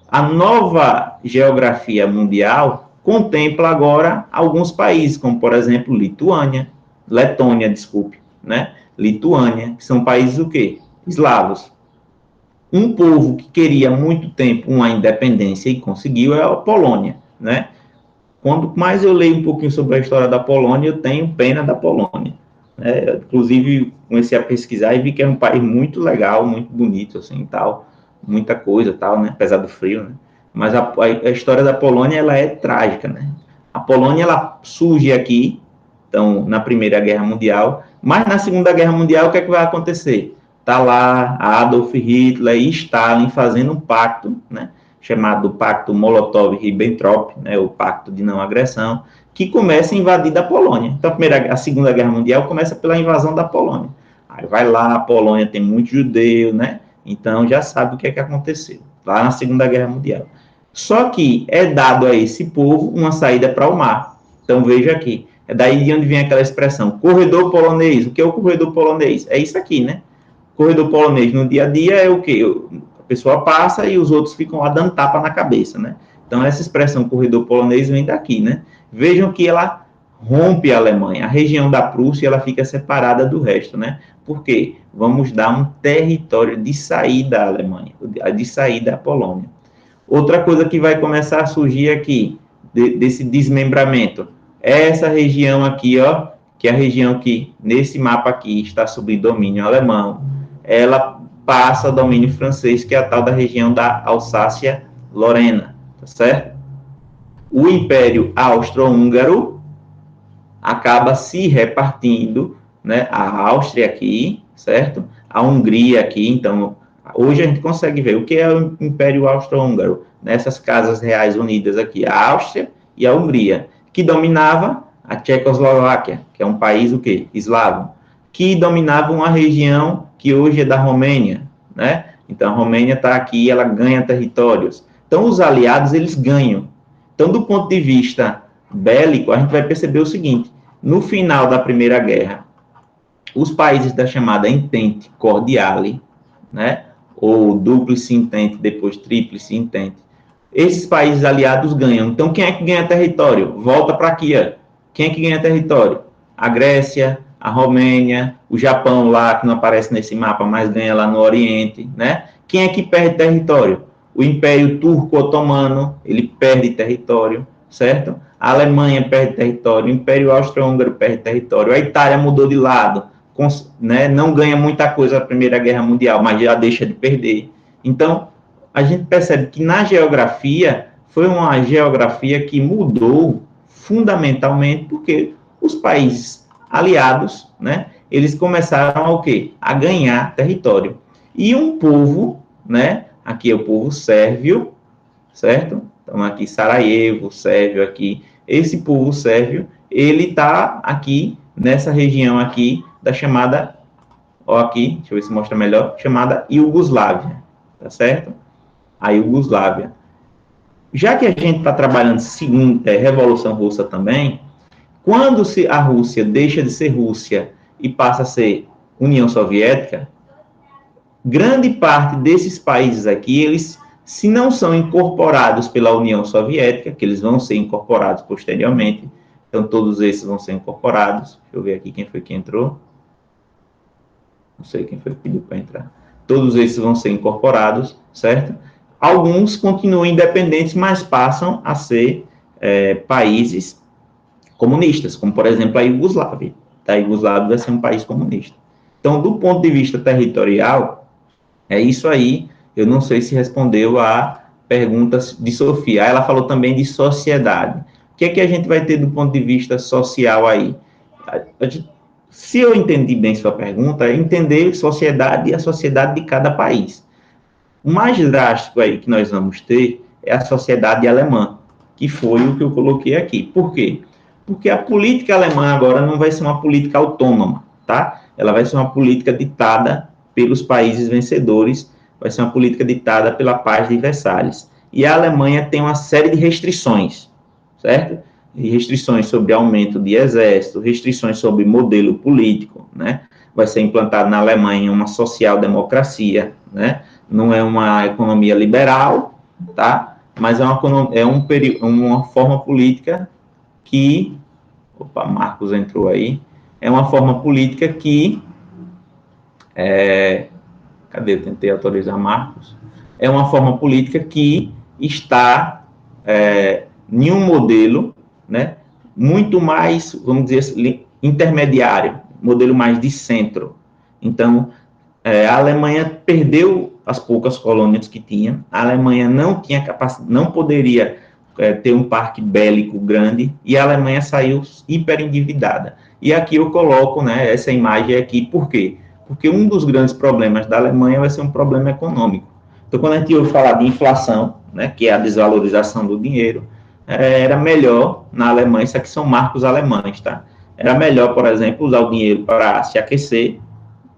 A nova geografia mundial contempla agora alguns países, como por exemplo Letônia, desculpe, né? Lituânia, que são países o quê? Eslavos. Um povo que queria há muito tempo uma independência e conseguiu é a Polônia, né? Quanto mais eu leio um pouquinho sobre a história da Polônia, eu tenho pena da Polônia. Inclusive, comecei a pesquisar e vi que é um país muito legal, muito bonito, assim, tal, muita coisa, tal, né? Apesar do frio, né? Mas a história da Polônia, ela é trágica, né? A Polônia, ela surge aqui, então, na Primeira Guerra Mundial, mas na Segunda Guerra Mundial, o que é que vai acontecer? Tá lá Adolf Hitler e Stalin fazendo um pacto, né? Chamado Pacto Molotov-Ribbentrop, né? O Pacto de Não Agressão, que começa a invadir da Polônia. Então, a Segunda Guerra Mundial começa pela invasão da Polônia. Aí vai lá, a Polônia tem muito judeu, né? Então, já sabe o que é que aconteceu lá na Segunda Guerra Mundial. Só que é dado a esse povo uma saída para o mar. Então, veja aqui, é daí de onde vem aquela expressão, corredor polonês. O que é o corredor polonês? É isso aqui, né? Corredor polonês no dia a dia é o quê? A pessoa passa e os outros ficam lá dando tapa na cabeça, né? Então, essa expressão corredor polonês vem daqui, né? Vejam que ela rompe a Alemanha. A região da Prússia, ela fica separada do resto, né? Por quê? Vamos dar um território de saída à Alemanha, de saída à Polônia. Outra coisa que vai começar a surgir aqui, desse desmembramento, é essa região aqui, ó, que é a região que, nesse mapa aqui, está sob domínio alemão, ela passa a domínio francês, que é a tal da região da Alsácia-Lorena, tá certo? O Império Austro-Húngaro acaba se repartindo, né, a Áustria aqui, certo? A Hungria aqui, então, hoje a gente consegue ver o que é o Império Austro-Húngaro, nessas casas reais unidas aqui, a Áustria e a Hungria, que dominava a Tchecoslováquia, que é um país o quê? Eslavo, que dominava uma região que hoje é da Romênia, né? Então, a Romênia está aqui, ela ganha territórios. Então, os aliados, eles ganham. Então, do ponto de vista bélico, a gente vai perceber o seguinte, no final da Primeira Guerra, os países da chamada Entente Cordiale, né, ou Duplice Entente, depois Tríplice Entente, esses países aliados ganham. Então, quem é que ganha território? Volta para aqui, ó. Quem é que ganha território? A Grécia, a Romênia, o Japão lá, que não aparece nesse mapa, mas ganha lá no Oriente, né? Quem é que perde território? O Império Turco-Otomano, ele perde território, certo? A Alemanha perde território, o Império Austro-Húngaro perde território, a Itália mudou de lado, né? Não ganha muita coisa na Primeira Guerra Mundial, mas já deixa de perder. Então, a gente percebe que na geografia, foi uma geografia que mudou fundamentalmente porque os países aliados, né, eles começaram a o quê? A ganhar território. E um povo, né, aqui é o povo sérvio, certo? Então, aqui Sarajevo, sérvio aqui. Esse povo sérvio, ele está aqui, nessa região aqui, da chamada, ó aqui, deixa eu ver se mostra melhor, chamada Iugoslávia, tá certo? A Iugoslávia. Já que a gente está trabalhando Revolução Russa também, quando a Rússia deixa de ser Rússia e passa a ser União Soviética, grande parte desses países aqui, eles, se não são incorporados pela União Soviética, que eles vão ser incorporados posteriormente, então todos esses vão ser incorporados. Deixa eu ver aqui quem foi que entrou. Não sei quem foi que pediu para entrar. Todos esses vão ser incorporados, certo? Alguns continuam independentes, mas passam a ser países comunistas, como, por exemplo, a Iugoslávia. A Iugoslávia vai ser um país comunista. Então, do ponto de vista territorial, é isso aí. Eu não sei se respondeu a perguntas de Sofia. Ela falou também de sociedade. O que é que a gente vai ter do ponto de vista social aí? Se eu entendi bem sua pergunta, é entender sociedade e a sociedade de cada país. O mais drástico aí que nós vamos ter é a sociedade alemã, que foi o que eu coloquei aqui. Por quê? Porque a política alemã agora não vai ser uma política autônoma, tá? Ela vai ser uma política ditada pelos países vencedores, vai ser uma política ditada pela Paz de Versalhes. E a Alemanha tem uma série de restrições, certo? E restrições sobre aumento de exército, restrições sobre modelo político, né? Vai ser implantado na Alemanha uma social-democracia, né? Não é uma economia liberal, tá? Mas uma forma política que... Opa, Marcos entrou aí. É uma forma política que... cadê? Eu tentei autorizar Marcos. É uma forma política que está em um modelo, né, muito mais, vamos dizer assim, intermediário, modelo mais de centro. Então, a Alemanha perdeu as poucas colônias que tinha, a Alemanha não tinha capacidade, não poderia ter um parque bélico grande, e a Alemanha saiu hiperendividada. E aqui eu coloco, né, essa imagem aqui, por quê? Porque um dos grandes problemas da Alemanha vai ser um problema econômico. Então, quando a gente ouve falar de inflação, né, que é a desvalorização do dinheiro, era melhor na Alemanha, isso aqui são marcos alemães, tá? Era melhor, por exemplo, usar o dinheiro para se aquecer,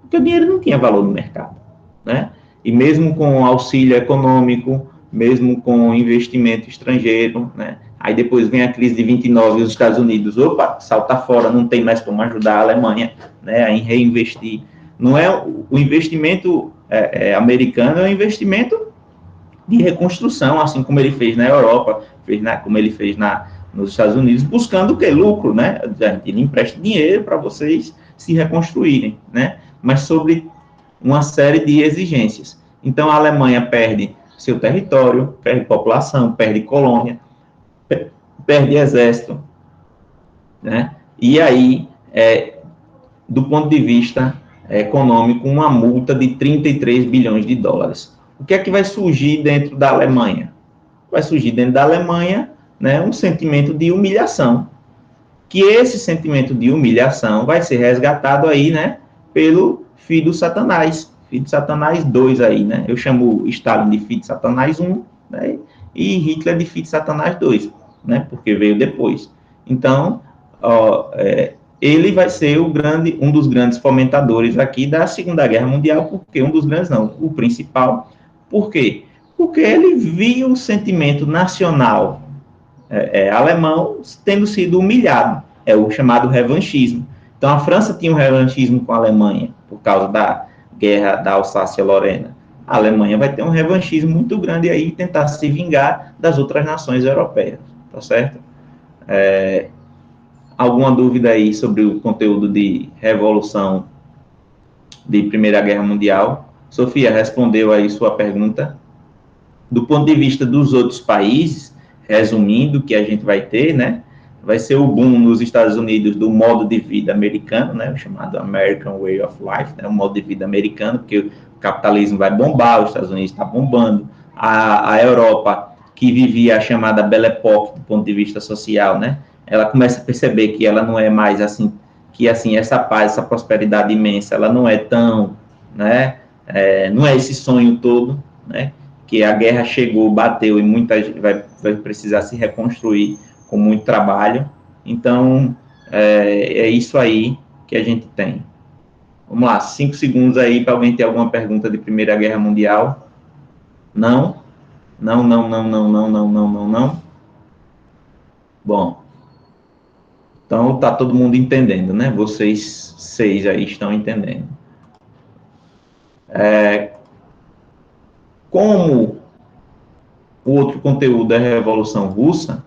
porque o dinheiro não tinha valor no mercado, né? E mesmo com auxílio econômico, mesmo com investimento estrangeiro, né? Aí depois vem a crise de 29 e os Estados Unidos, opa, salta fora, não tem mais como ajudar a Alemanha, né, em reinvestir. Não é o investimento americano, é um investimento de reconstrução, assim como ele fez na Europa, como ele fez nos Estados Unidos, buscando o quê? Lucro, né? Ele empresta dinheiro para vocês se reconstruírem, né? Mas sobre uma série de exigências. Então, a Alemanha perde seu território, perde população, perde colônia, perde exército, né? E aí, do ponto de vista econômico, uma multa de 33 bilhões de dólares. O que é que vai surgir dentro da Alemanha? Vai surgir dentro da Alemanha, né, um sentimento de humilhação, que esse sentimento de humilhação vai ser resgatado aí, né, pelo filho de Satanás 2 aí, né, eu chamo Stalin de filho de Satanás 1, né, e Hitler de filho de Satanás 2, né, porque veio depois. Então, ele vai ser um dos grandes fomentadores aqui da Segunda Guerra Mundial, porque um dos grandes não, o principal. Por quê? Porque ele viu o sentimento nacional alemão tendo sido humilhado, é o chamado revanchismo. Então, a França tinha um revanchismo com a Alemanha, por causa da guerra da Alsácia-Lorena. A Alemanha vai ter um revanchismo muito grande aí, tentar se vingar das outras nações europeias, tá certo? Alguma dúvida aí sobre o conteúdo de Revolução de Primeira Guerra Mundial? Sofia, respondeu aí sua pergunta. Do ponto de vista dos outros países, resumindo, que a gente vai ter, né, vai ser o boom nos Estados Unidos do modo de vida americano, né, o chamado American Way of Life, né, o modo de vida americano, porque o capitalismo vai bombar, os Estados Unidos está bombando, a Europa, que vivia a chamada Belle Époque do ponto de vista social, né, ela começa a perceber que ela não é mais assim, que assim, essa paz, essa prosperidade imensa, ela não é tão, né, não é esse sonho todo, né, que a guerra chegou, bateu e muita gente vai precisar se reconstruir com muito trabalho. Então, é isso aí que a gente tem. Vamos lá, 5 segundos aí para alguém ter alguma pergunta de Primeira Guerra Mundial. Não? Não, não, não, não, não, não, não, não, não. Bom, então tá todo mundo entendendo, né? Vocês 6 aí estão entendendo. Como o outro conteúdo é a Revolução Russa,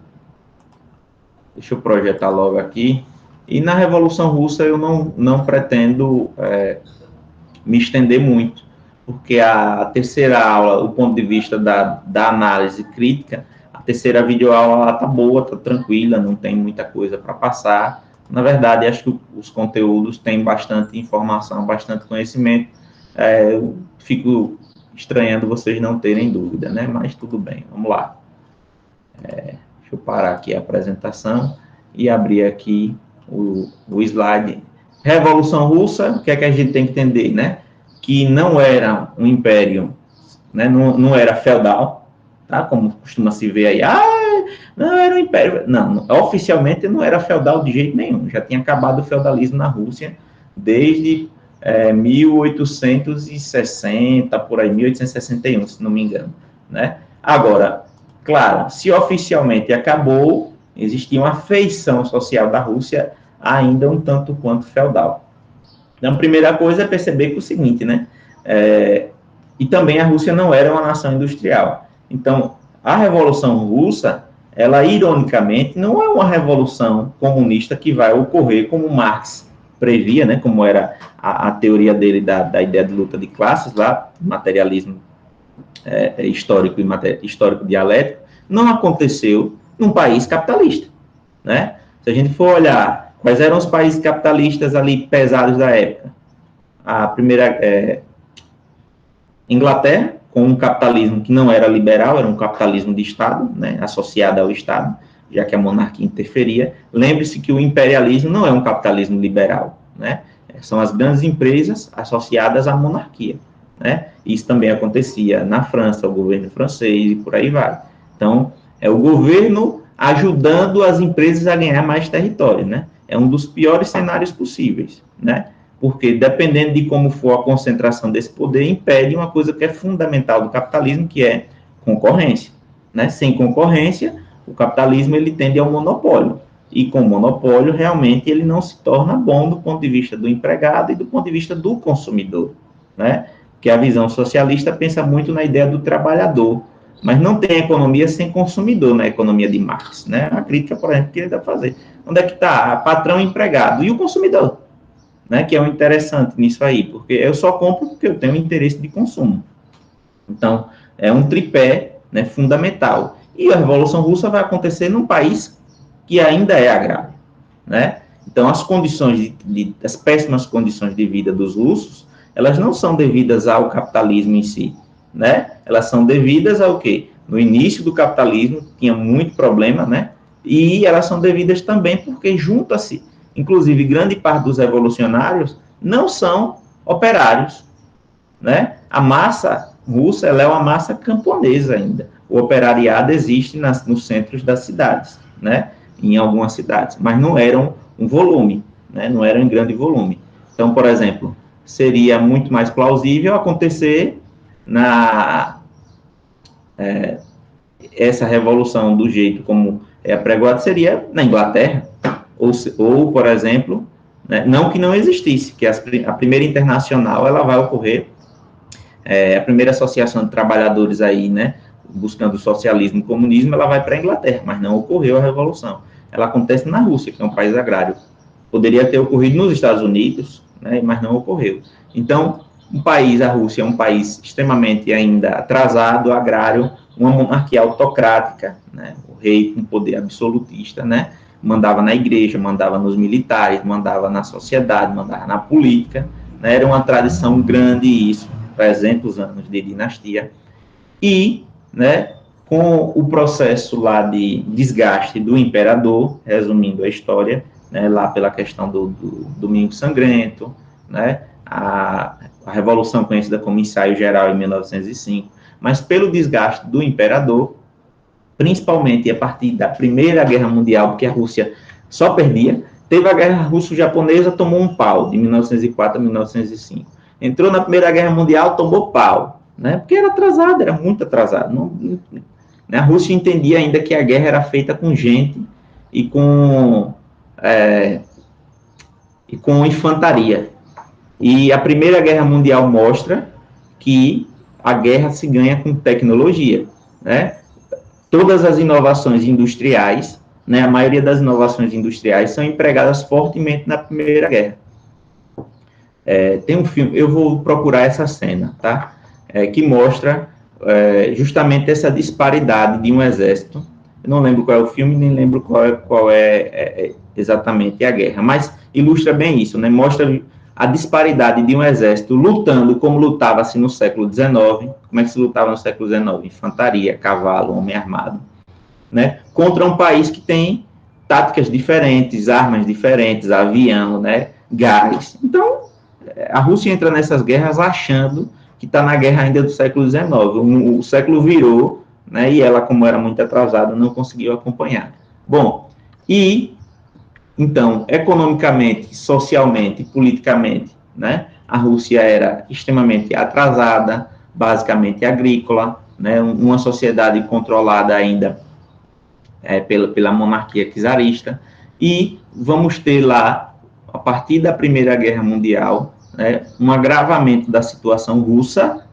deixa eu projetar logo aqui. E na Revolução Russa eu não pretendo me estender muito, porque a terceira aula, do ponto de vista da análise crítica, a terceira videoaula está boa, está tranquila, não tem muita coisa para passar. Na verdade, acho que os conteúdos têm bastante informação, bastante conhecimento. Eu fico estranhando vocês não terem dúvida, né? Mas tudo bem, vamos lá. Deixa eu parar aqui a apresentação e abrir aqui o slide. Revolução Russa, o que é que a gente tem que entender, né? Que não era um império, né? Não era feudal, tá? Como costuma se ver aí, não era um império. Não, oficialmente não era feudal de jeito nenhum. Já tinha acabado o feudalismo na Rússia desde 1860, por aí, 1861, se não me engano, né? Agora, claro, se oficialmente acabou, existia uma feição social da Rússia ainda um tanto quanto feudal. Então, a primeira coisa é perceber que é o seguinte, né? E também a Rússia não era uma nação industrial. Então, a Revolução Russa, ela, ironicamente, não é uma revolução comunista que vai ocorrer como Marx previa, né? Como era a teoria dele da ideia de luta de classes, lá, materialismo histórico e histórico dialético, não aconteceu num país capitalista, né? Se a gente for olhar quais eram os países capitalistas ali pesados da época, a primeira Inglaterra, com um capitalismo que não era liberal, era um capitalismo de Estado, né, associado ao Estado, já que a monarquia interferia. Lembre-se que o imperialismo não é um capitalismo liberal, né? São as grandes empresas associadas à monarquia, né? Isso também acontecia na França, o governo francês e por aí vai. Então, é o governo ajudando as empresas a ganhar mais território, né? É um dos piores cenários possíveis, né? porque dependendo de como for a concentração desse poder, impede uma coisa que é fundamental do capitalismo, que é concorrência, né? Sem concorrência, o capitalismo ele tende ao monopólio, e com monopólio, realmente, ele não se torna bom do ponto de vista do empregado e do ponto de vista do consumidor, né? Que a visão socialista pensa muito na ideia do trabalhador, mas não tem economia sem consumidor na economia de Marx, né? A crítica, por exemplo, que ele dá para fazer. Onde é que está? Patrão e empregado, e o consumidor, né? Que é o interessante nisso aí, porque eu só compro porque eu tenho interesse de consumo. Então, é um tripé, né, fundamental. E a Revolução Russa vai acontecer num país que ainda é agrário, né? Então, as condições as péssimas condições de vida dos russos, elas não são devidas ao capitalismo em si, né? Elas são devidas ao quê? No início do capitalismo tinha muito problema, né? E elas são devidas também porque junta-se, inclusive grande parte dos revolucionários não são operários, né? A massa russa, ela é uma massa camponesa ainda. O operariado existe nos centros das cidades, né? Em algumas cidades, mas não eram um volume, né? Não eram em grande volume. Então, por exemplo, seria muito mais plausível acontecer essa revolução do jeito como é apregoado seria na Inglaterra, ou por exemplo, né? Não que não existisse, que a primeira internacional ela vai ocorrer, a primeira associação de trabalhadores aí, né, buscando o socialismo e o comunismo, ela vai para a Inglaterra, mas não ocorreu a revolução. Ela acontece na Rússia, que é um país agrário. Poderia ter ocorrido nos Estados Unidos, né, mas não ocorreu. Então, a Rússia é um país extremamente ainda atrasado, agrário, uma monarquia autocrática, né, o rei com poder absolutista, né, mandava na igreja, mandava nos militares, mandava na sociedade, mandava na política, né, era uma tradição grande isso, 300 anos de dinastia, e, né, com o processo lá de desgaste do imperador, resumindo a história, né, lá pela questão do Domingo Sangrento, né, a Revolução conhecida como Ensaio Geral em 1905, mas pelo desgaste do imperador, principalmente a partir da Primeira Guerra Mundial, porque a Rússia só perdia, teve a Guerra Russo-Japonesa, tomou um pau, de 1904 a 1905. Entrou na Primeira Guerra Mundial, tomou pau, né? Porque era atrasado, era muito atrasado. Né? A Rússia entendia ainda que a guerra era feita com gente e com infantaria. E a Primeira Guerra Mundial mostra que a guerra se ganha com tecnologia, né? Todas as inovações industriais, né, a maioria das inovações industriais são empregadas fortemente na Primeira Guerra. Tem um filme, eu vou procurar essa cena, tá? Que mostra justamente essa disparidade de um exército. Eu não lembro qual é o filme, nem lembro qual é exatamente a guerra, mas ilustra bem isso, né? Mostra a disparidade de um exército lutando como lutava-se no século XIX. Como é que se lutava no século XIX? Infantaria, cavalo, homem armado, né? Contra um país que tem táticas diferentes, armas diferentes, avião, né? Gás. Então, a Rússia entra nessas guerras achando que está na guerra ainda do século XIX. O século virou, né? E ela, como era muito atrasada, não conseguiu acompanhar. Bom, e então, economicamente, socialmente, politicamente, né, a Rússia era extremamente atrasada, basicamente agrícola, né, uma sociedade controlada ainda pela monarquia czarista, e vamos ter lá, a partir da Primeira Guerra Mundial, né, um agravamento da situação russa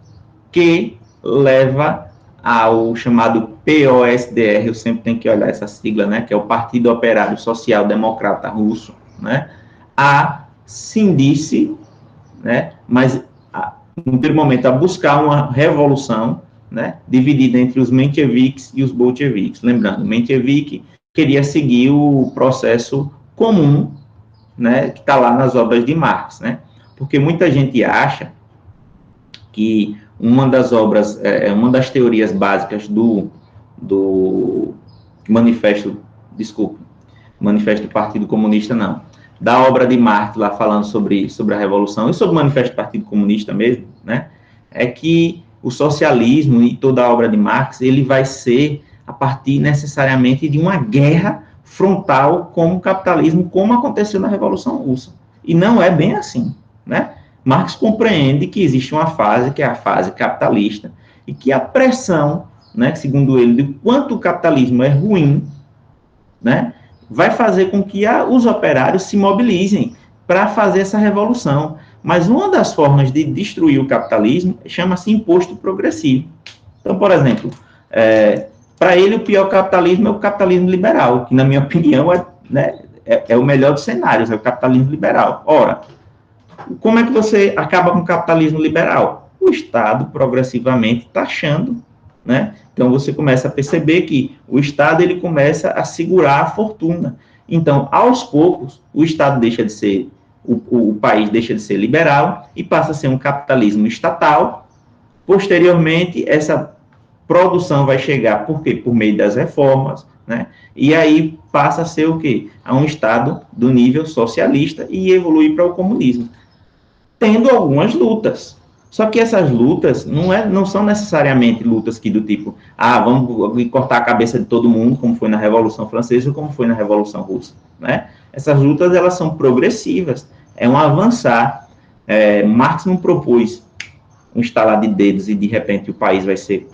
que leva ao chamado POSDR, eu sempre tenho que olhar essa sigla, né, que é o Partido Operário Social Democrata Russo, né, a cindir-se, né, mas no primeiro momento a buscar uma revolução, né, dividida entre os mencheviques e os bolcheviques. Lembrando, Menchevique queria seguir o processo comum, né, que está lá nas obras de Marx, né, porque muita gente acha que uma das obras, uma das teorias básicas do manifesto do Partido Comunista, não, da obra de Marx, lá falando sobre a Revolução, e sobre o manifesto do Partido Comunista mesmo, né, é que o socialismo e toda a obra de Marx, ele vai ser a partir necessariamente de uma guerra frontal com o capitalismo, como aconteceu na Revolução Russa. E não é bem assim, né? Marx compreende que existe uma fase, que é a fase capitalista, e que a pressão, né, segundo ele, de quanto o capitalismo é ruim, né, vai fazer com que os operários se mobilizem para fazer essa revolução. Mas uma das formas de destruir o capitalismo chama-se imposto progressivo. Então, por exemplo, para ele o pior capitalismo é o capitalismo liberal, que na minha opinião é o melhor dos cenários, é o capitalismo liberal. Ora, como é que você acaba com o capitalismo liberal? O Estado progressivamente taxando, né? Então você começa a perceber que o Estado ele começa a segurar a fortuna. Então, aos poucos, o Estado deixa de ser, o país deixa de ser liberal e passa a ser um capitalismo estatal. Posteriormente, essa produção vai chegar, por quê? Por meio das reformas, né? E aí passa a ser o quê? A um Estado do nível socialista e evolui para o comunismo, tendo algumas lutas. Só que essas lutas não são necessariamente lutas que do tipo, vamos cortar a cabeça de todo mundo, como foi na Revolução Francesa ou como foi na Revolução Russa, né? Essas lutas, elas são progressivas, é um avançar. Marx não propôs um estalar de dedos e de repente o país vai ser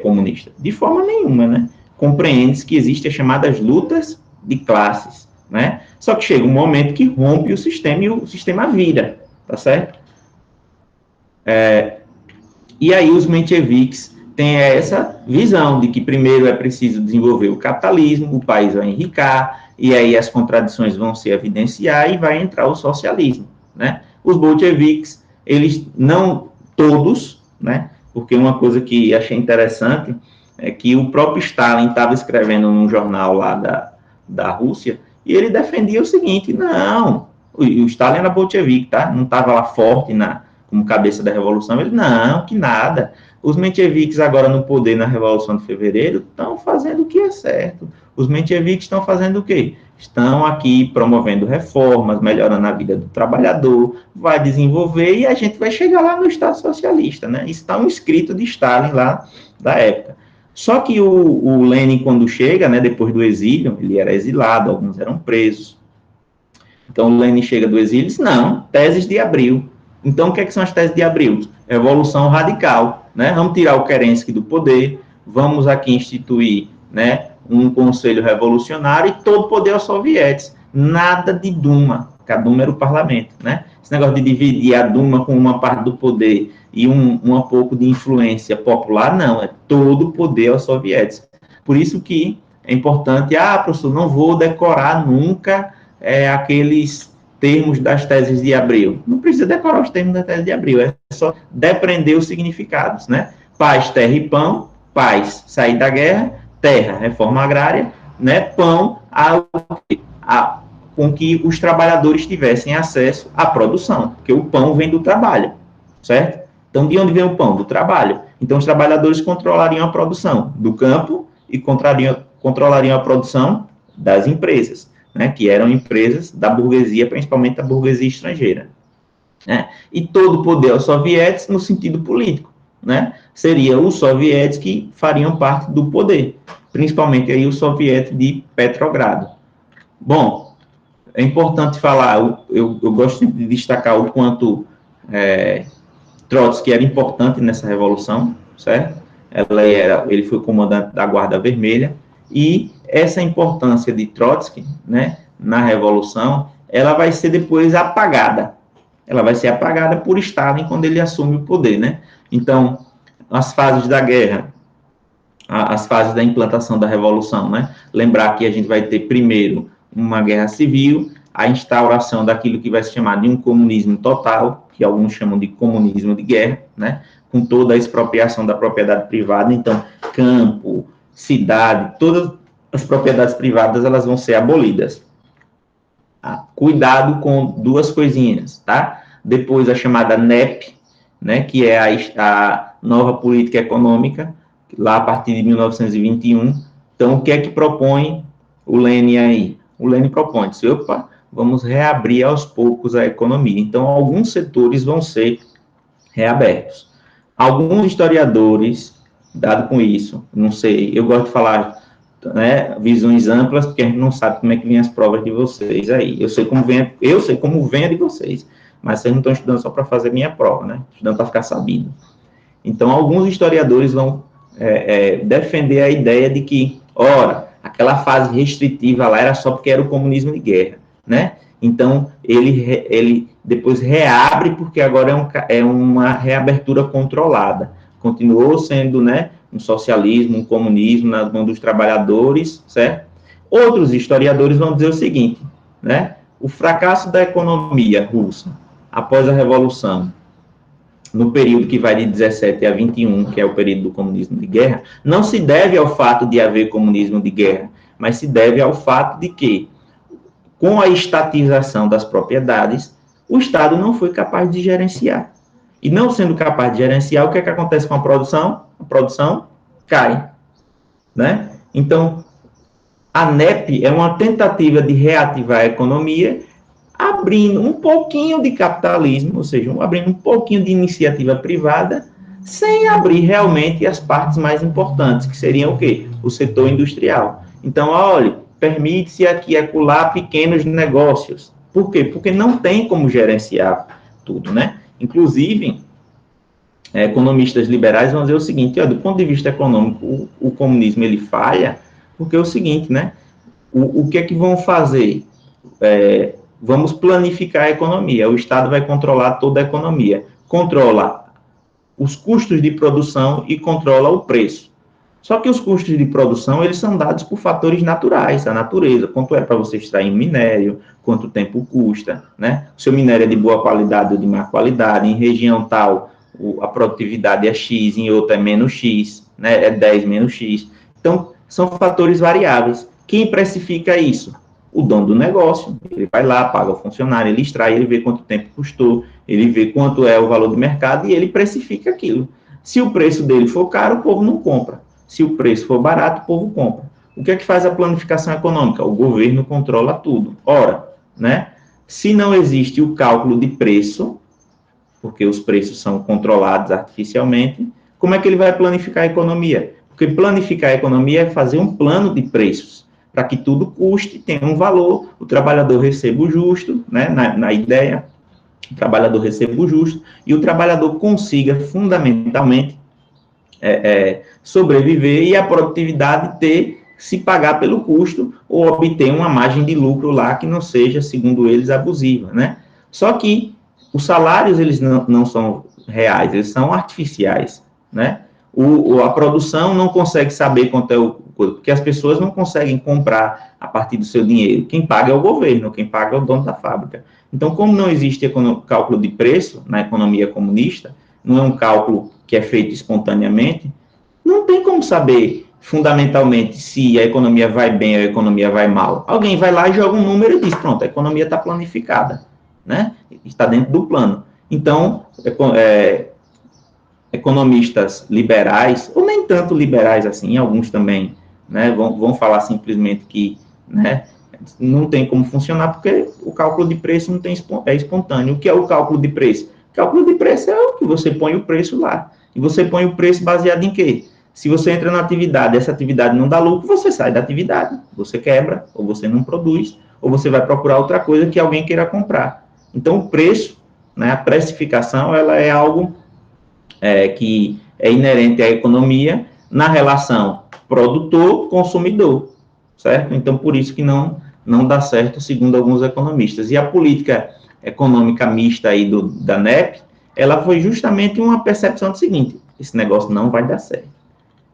comunista. De forma nenhuma, né? Compreende-se que existem as chamadas lutas de classes, né? Só que chega um momento que rompe o sistema e o sistema vira, tá certo? E aí os mencheviques têm essa visão de que primeiro é preciso desenvolver o capitalismo, o país vai enricar, e aí as contradições vão se evidenciar e vai entrar o socialismo, né? Os bolcheviques, eles não todos, né? Porque uma coisa que achei interessante é que o próprio Stalin estava escrevendo num jornal lá da Rússia, e ele defendia o seguinte, não, o Stalin era bolchevique, tá? Não estava lá forte como cabeça da revolução, ele, não, que nada, os mencheviques agora no poder na Revolução de Fevereiro estão fazendo o que é certo, os mencheviques estão fazendo o quê? Estão aqui promovendo reformas, melhorando a vida do trabalhador, vai desenvolver e a gente vai chegar lá no Estado socialista, né? Isso está um escrito de Stalin lá da época. Só que o Lenin, quando chega, né, depois do exílio, ele era exilado, alguns eram presos. Então o Lenin chega do exílio e diz, não, teses de Abril. Então o que são as teses de Abril? Revolução radical, né? Vamos tirar o Kerensky do poder, vamos aqui instituir, né, um conselho revolucionário e todo o poder aos soviéticos. Nada de Duma, que a Duma era o parlamento, né? Esse negócio de dividir a Duma com uma parte do poder e um pouco de influência popular, não, é todo o poder aos soviéticos. Por isso que é importante, professor, não vou decorar nunca aqueles termos das teses de Abril. Não precisa decorar os termos da tese de Abril, é só depreender os significados, né? Paz, terra e pão, paz, sair da guerra, terra, reforma agrária, né? Pão, com que os trabalhadores tivessem acesso à produção, porque o pão vem do trabalho, certo? Então, de onde vem o pão? Do trabalho. Então, os trabalhadores controlariam a produção do campo e controlariam a produção das empresas, né, que eram empresas da burguesia, principalmente da burguesia estrangeira. Né? E todo o poder aos soviéticos no sentido político. Né? Seriam os soviéticos que fariam parte do poder, principalmente aí o soviético de Petrogrado. Bom, é importante falar, eu gosto de destacar o quanto Trotsky era importante nessa revolução, certo? Ele foi comandante da Guarda Vermelha, e essa importância de Trotsky, né, na Revolução, ela vai ser depois apagada. Ela vai ser apagada por Stalin quando ele assume o poder, né? Então, as fases da guerra, as fases da implantação da Revolução, né? Lembrar que a gente vai ter primeiro uma guerra civil, a instauração daquilo que vai se chamar de um comunismo total, que alguns chamam de comunismo de guerra, né? Com toda a expropriação da propriedade privada. Então, campo, cidade, todas as propriedades privadas, elas vão ser abolidas. Cuidado com duas coisinhas, tá? Depois a chamada NEP, né, que é a nova política econômica, lá a partir de 1921. Então, o que é que propõe o Lenin aí? O Lenin propõe, vamos reabrir aos poucos a economia. Então, alguns setores vão ser reabertos. Alguns historiadores, dado com isso, não sei, eu gosto de falar, né, visões amplas, porque a gente não sabe como é que vem as provas de vocês aí. Eu sei como vem a de vocês. mas vocês não estão estudando só para fazer minha prova, né? Estudando para ficar sabido. Então, alguns historiadores vão defender a ideia de que, ora, aquela fase restritiva lá era só porque era o comunismo de guerra, né? Então, ele depois reabre porque agora é uma reabertura controlada. Continuou sendo, né, um socialismo, um comunismo nas mãos dos trabalhadores, certo? Outros historiadores vão dizer o seguinte, né? O fracasso da economia russa após a Revolução, no período que vai de 17 a 21, que é o período do comunismo de guerra, não se deve ao fato de haver comunismo de guerra, mas se deve ao fato de que, com a estatização das propriedades, o Estado não foi capaz de gerenciar. E não sendo capaz de gerenciar, o que é que acontece com a produção? A produção cai, né? Então, a NEP é uma tentativa de reativar a economia, abrindo um pouquinho de capitalismo, ou seja, abrindo um pouquinho de iniciativa privada, sem abrir realmente as partes mais importantes, que seriam o quê? O setor industrial. Então, olha, permite-se aqui acular pequenos negócios. Por quê? Porque não tem como gerenciar tudo, né? Inclusive, economistas liberais vão dizer o seguinte, ó, do ponto de vista econômico, o comunismo ele falha, porque é o seguinte, né? O que é que vão fazer? Vamos planificar a economia. O Estado vai controlar toda a economia. Controla os custos de produção e controla o preço. Só que os custos de produção, eles são dados por fatores naturais, a natureza. Quanto é para você extrair minério, quanto tempo custa, né? Se o minério é de boa qualidade ou de má qualidade, em região tal, a produtividade é X, em outra é menos X, né? É 10 menos X. Então, são fatores variáveis. Quem precifica isso? O dono do negócio. Ele vai lá, paga o funcionário, ele extrai, ele vê quanto tempo custou, ele vê quanto é o valor do mercado e ele precifica aquilo. Se o preço dele for caro, o povo não compra. Se o preço for barato, o povo compra. O que é que faz a planificação econômica? O governo controla tudo. Ora, né? Se não existe o cálculo de preço, porque os preços são controlados artificialmente, como é que ele vai planificar a economia? Porque planificar a economia é fazer um plano de preços, para que tudo custe, tenha um valor, o trabalhador receba o justo, né, na ideia, o trabalhador receba o justo, e o trabalhador consiga, fundamentalmente, sobreviver e a produtividade se pagar pelo custo ou obter uma margem de lucro lá que não seja, segundo eles, abusiva, né? Só que os salários, eles não são reais, eles são artificiais, né? A produção não consegue saber quanto é o coisa, porque as pessoas não conseguem comprar a partir do seu dinheiro. Quem paga é o governo, quem paga é o dono da fábrica. Então, como não existe cálculo de preço na economia comunista, não é um cálculo que é feito espontaneamente, não tem como saber fundamentalmente se a economia vai bem ou a economia vai mal. Alguém vai lá e joga um número e diz, pronto, a economia está planificada, né? Está dentro do plano. Então, economistas liberais, ou nem tanto liberais assim, alguns também, né, vão falar simplesmente que, né, não tem como funcionar porque o cálculo de preço não tem, é espontâneo. O que é o cálculo de preço? O cálculo de preço é o que você põe o preço lá. E você põe o preço baseado em quê? Se você entra na atividade, essa atividade não dá lucro, você sai da atividade. Você quebra, ou você não produz, ou você vai procurar outra coisa que alguém queira comprar. Então, o preço, né, a precificação, ela é algo que é inerente à economia na relação produtor-consumidor, certo? Então, por isso que não dá certo, segundo alguns economistas. E a política econômica mista aí da NEP, ela foi justamente uma percepção do seguinte, esse negócio não vai dar certo.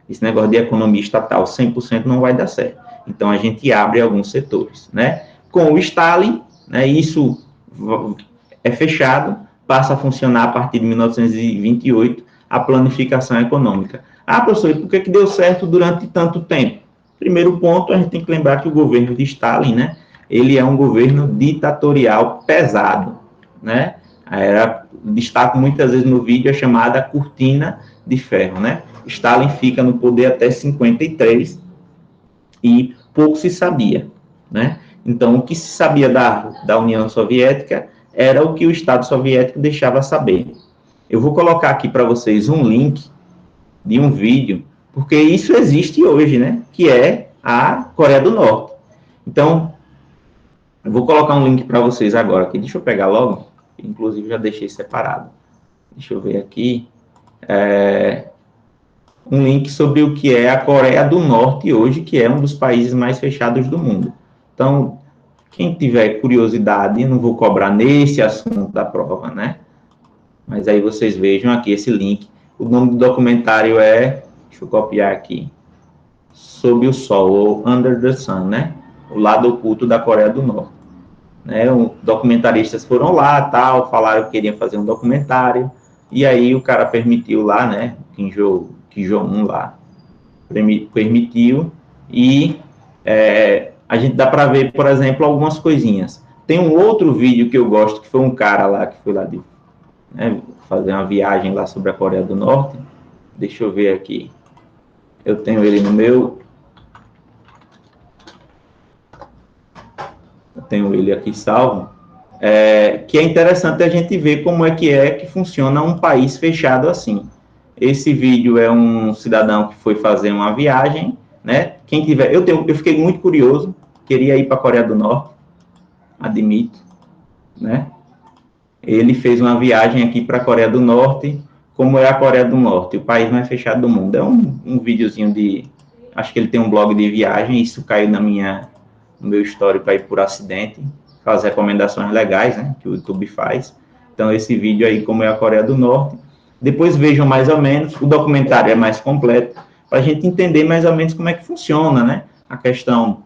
Esse negócio de economia estatal 100% não vai dar certo. Então, a gente abre alguns setores, né? Com o Stalin, né, isso é fechado, passa a funcionar a partir de 1928, a planificação econômica. Ah, professor, e por que deu certo durante tanto tempo? Primeiro ponto, a gente tem que lembrar que o governo de Stalin, né, ele é um governo ditatorial pesado, né? Destaco muitas vezes no vídeo a chamada cortina de ferro, né? Stalin fica no poder até 53 e pouco se sabia, né? Então, o que se sabia da União Soviética era o que o Estado soviético deixava saber. Eu vou colocar aqui para vocês um link de um vídeo, porque isso existe hoje, né? Que é a Coreia do Norte. Então, eu vou colocar um link para vocês agora aqui. Deixa eu pegar logo. inclusive já deixei separado. Deixa eu ver aqui. Um link sobre o que é a Coreia do Norte hoje, que é um dos países mais fechados do mundo. Então, quem tiver curiosidade, eu não vou cobrar nesse assunto da prova, né? Mas aí vocês vejam aqui esse link. O nome do documentário deixa eu copiar aqui, Sob o Sol, ou Under the Sun, né? O lado oculto da Coreia do Norte. Né? Documentaristas foram lá, tal, falaram que queriam fazer um documentário, e aí o cara permitiu lá, né? Kim Jong-un lá, permitiu, e a gente dá para ver, por exemplo, algumas coisinhas. Tem um outro vídeo que eu gosto, que foi um cara lá que foi lá fazer uma viagem lá sobre a Coreia do Norte. Deixa eu ver aqui. Eu tenho ele no meu. Eu tenho ele aqui salvo. Que é interessante a gente ver como é que funciona um país fechado assim. Esse vídeo é um cidadão que foi fazer uma viagem, né? Quem tiver, eu fiquei muito curioso, queria ir para a Coreia do Norte, admito, né? Ele fez uma viagem aqui para a Coreia do Norte. Como é a Coreia do Norte, o país mais fechado do mundo. É um videozinho acho que ele tem um blog de viagem, isso caiu no meu histórico aí por acidente, as recomendações legais, né, que o YouTube faz. Então, esse vídeo aí, como é a Coreia do Norte. Depois vejam mais ou menos, o documentário é mais completo, para a gente entender mais ou menos como é que funciona, né, a questão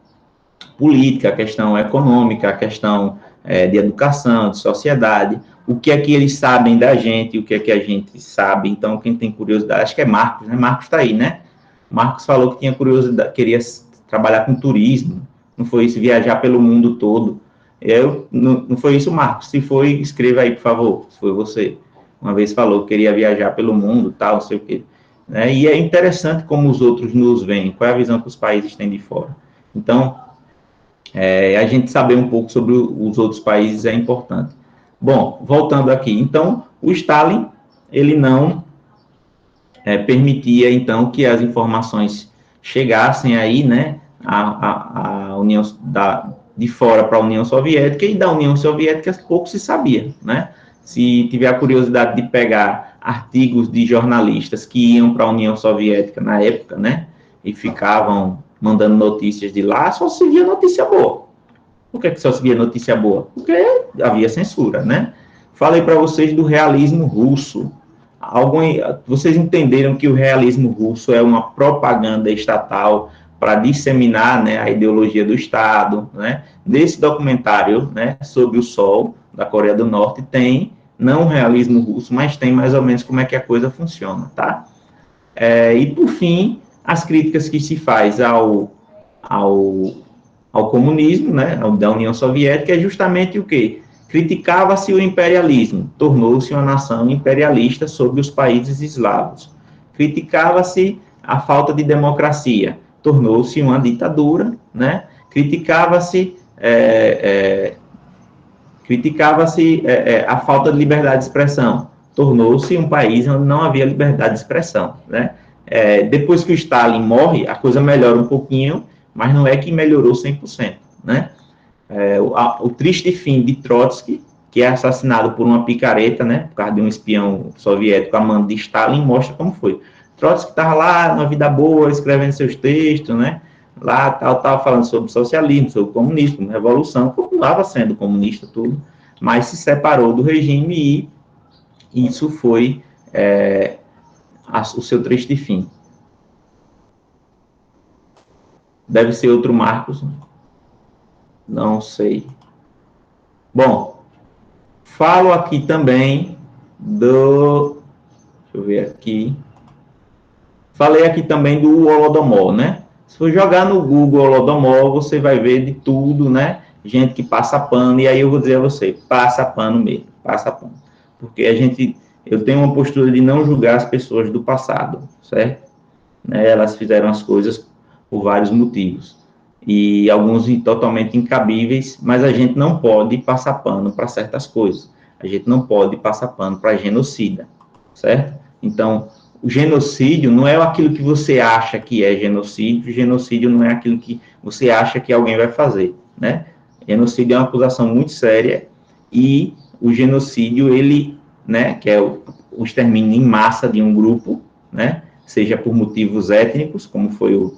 política, a questão econômica, a questão de educação, de sociedade, o que é que eles sabem da gente, o que é que a gente sabe. Então, quem tem curiosidade, acho que é Marcos, né? Marcos está aí, né? Marcos falou que tinha curiosidade, queria trabalhar com turismo, não foi isso, viajar pelo mundo todo. Não foi isso, Marcos? Se foi, escreva aí, por favor, se foi você. Uma vez falou que queria viajar pelo mundo, tal, não sei o quê. Né? E é interessante como os outros nos veem, qual é a visão que os países têm de fora. Então, a gente saber um pouco sobre os outros países é importante. Bom, voltando aqui, então, o Stalin, ele não permitia, então, que as informações chegassem aí, né, a União de fora para a União Soviética, e da União Soviética pouco se sabia, né? Se tiver a curiosidade de pegar artigos de jornalistas que iam para a União Soviética na época, né, e ficavam mandando notícias de lá, só se via notícia boa. Por que só se via notícia boa? Porque havia censura, né? Falei para vocês do realismo russo. Vocês entenderam que o realismo russo é uma propaganda estatal para disseminar, né, a ideologia do Estado, né? Nesse documentário, né, Sob o Sol, da Coreia do Norte, tem, não o realismo russo, mas tem mais ou menos como é que a coisa funciona, tá? E, por fim, as críticas que se faz ao comunismo, né, da União Soviética, é justamente o quê? Criticava-se o imperialismo, tornou-se uma nação imperialista sobre os países eslavos. Criticava-se a falta de democracia, tornou-se uma ditadura, né? Criticava-se a falta de liberdade de expressão, tornou-se um país onde não havia liberdade de expressão, né? Depois que o Stalin morre, a coisa melhora um pouquinho, mas não é que melhorou 100%, né? O triste fim de Trotsky, que é assassinado por uma picareta, né, por causa de um espião soviético a mando de Stalin, mostra como foi. Trotsky estava lá, na vida boa, escrevendo seus textos, né, lá, tal, falando sobre socialismo, sobre comunismo, revolução, continuava sendo comunista, tudo, mas se separou do regime e isso foi o seu triste fim. Deve ser outro Marcos, não sei. Bom, falo aqui também deixa eu ver aqui, falei aqui também do Holodomor, né? Se for jogar no Google Holodomor, você vai ver de tudo, né? Gente que passa pano, e aí eu vou dizer a você, passa pano mesmo, passa pano. Porque eu tenho uma postura de não julgar as pessoas do passado, certo? Né? Elas fizeram as coisas por vários motivos. E alguns totalmente incabíveis, mas a gente não pode passar pano para certas coisas. A gente não pode passar pano para genocida, certo? Então, o genocídio não é aquilo que você acha que é genocídio, genocídio não é aquilo que você acha que alguém vai fazer, né? Genocídio é uma acusação muito séria e o genocídio, ele, né, que é o extermínio em massa de um grupo, né, seja por motivos étnicos, como foi o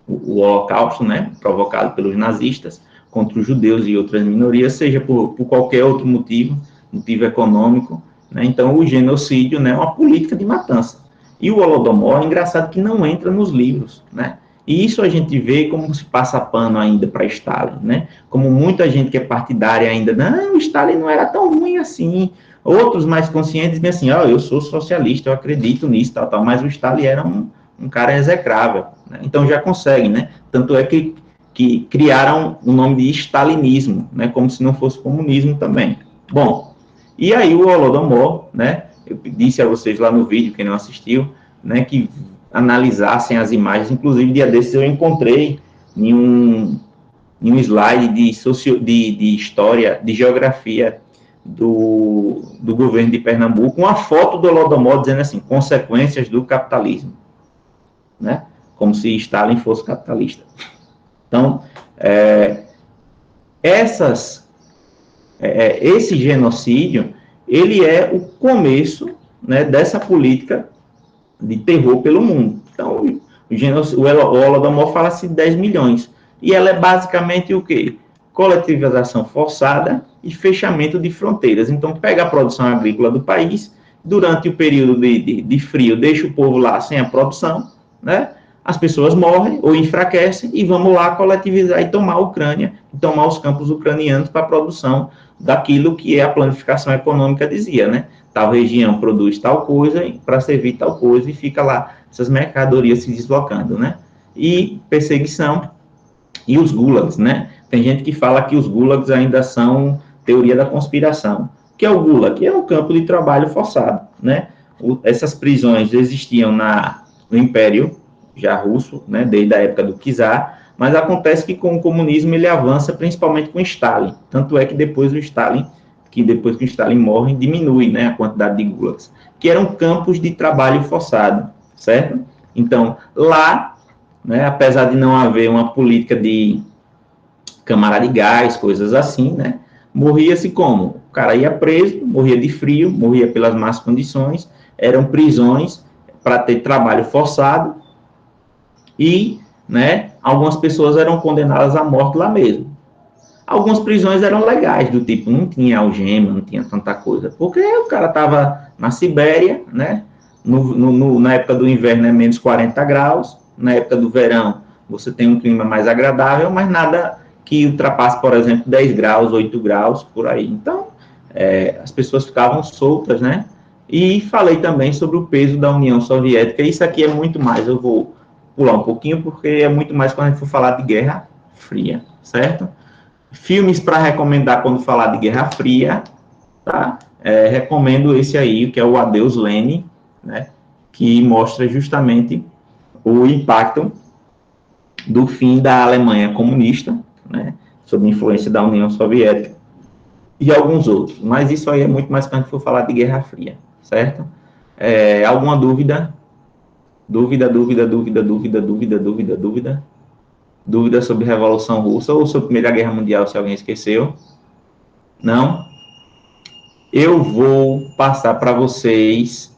Holocausto, né, provocado pelos nazistas contra os judeus e outras minorias, seja por qualquer outro motivo econômico, né, então o genocídio, né, é uma política de matança. E o Holodomor, é engraçado que não entra nos livros, né, e isso a gente vê como se passa pano ainda para Stalin, né, como muita gente que é partidária ainda, não, o Stalin não era tão ruim assim, outros mais conscientes dizem assim, eu sou socialista, eu acredito nisso, tal, mas o Stalin era um cara execrável, né? Então já consegue, né? Tanto é que criaram o nome de stalinismo, né? Como se não fosse comunismo também. Bom, e aí o Holodomor, né? Eu disse a vocês lá no vídeo, quem não assistiu, né? Que analisassem as imagens, inclusive dia desses eu encontrei em um slide de história, de geografia do governo de Pernambuco, uma foto do Holodomor dizendo assim, consequências do capitalismo, né? Como se Stalin fosse capitalista. Então, esse genocídio, ele é o começo, né, dessa política de terror pelo mundo. Então, o Holodomor fala-se de 10 milhões. E ela é basicamente o quê? Coletivização forçada e fechamento de fronteiras. Então, pega a produção agrícola do país, durante o período de frio, deixa o povo lá sem a produção, né? As pessoas morrem ou enfraquecem e vamos lá coletivizar e tomar a Ucrânia, e tomar os campos ucranianos para a produção daquilo que a planificação econômica dizia, né? Tal região produz tal coisa para servir tal coisa e fica lá essas mercadorias se deslocando, né? E perseguição e os gulags, né? Tem gente que fala que os gulags ainda são teoria da conspiração. O que é o gulag? É um campo de trabalho forçado, né? Essas prisões existiam no Império já russo, né? Desde a época do czar, mas acontece que com o comunismo ele avança principalmente com Stalin. Tanto é que depois que o Stalin morre, diminui, né, a quantidade de gulags, que eram campos de trabalho forçado, certo? Então, lá, né, apesar de não haver uma política de câmara de gás, coisas assim, né, morria-se como? O cara ia preso, morria de frio, morria pelas más condições, eram prisões para ter trabalho forçado e, né, algumas pessoas eram condenadas à morte lá mesmo. Algumas prisões eram legais, do tipo, não tinha algema, não tinha tanta coisa, porque o cara estava na Sibéria, né? Na época do inverno é menos 40 graus, na época do verão você tem um clima mais agradável, mas nada que ultrapasse, por exemplo, 10 graus, 8 graus, por aí. Então, as pessoas ficavam soltas, né? E falei também sobre o peso da União Soviética. Isso aqui é muito mais, eu vou pular um pouquinho, porque é muito mais quando a gente for falar de Guerra Fria, certo? Filmes para recomendar quando falar de Guerra Fria, tá? Recomendo esse aí, que é o Adeus Lenin, né? Que mostra justamente o impacto do fim da Alemanha comunista, né? Sob influência da União Soviética e alguns outros. Mas isso aí é muito mais quando for falar de Guerra Fria, certo? Alguma dúvida? Dúvida, dúvida, dúvida, dúvida, dúvida, dúvida, dúvida? Dúvida sobre Revolução Russa ou sobre Primeira Guerra Mundial, se alguém esqueceu? Não? Eu vou passar para vocês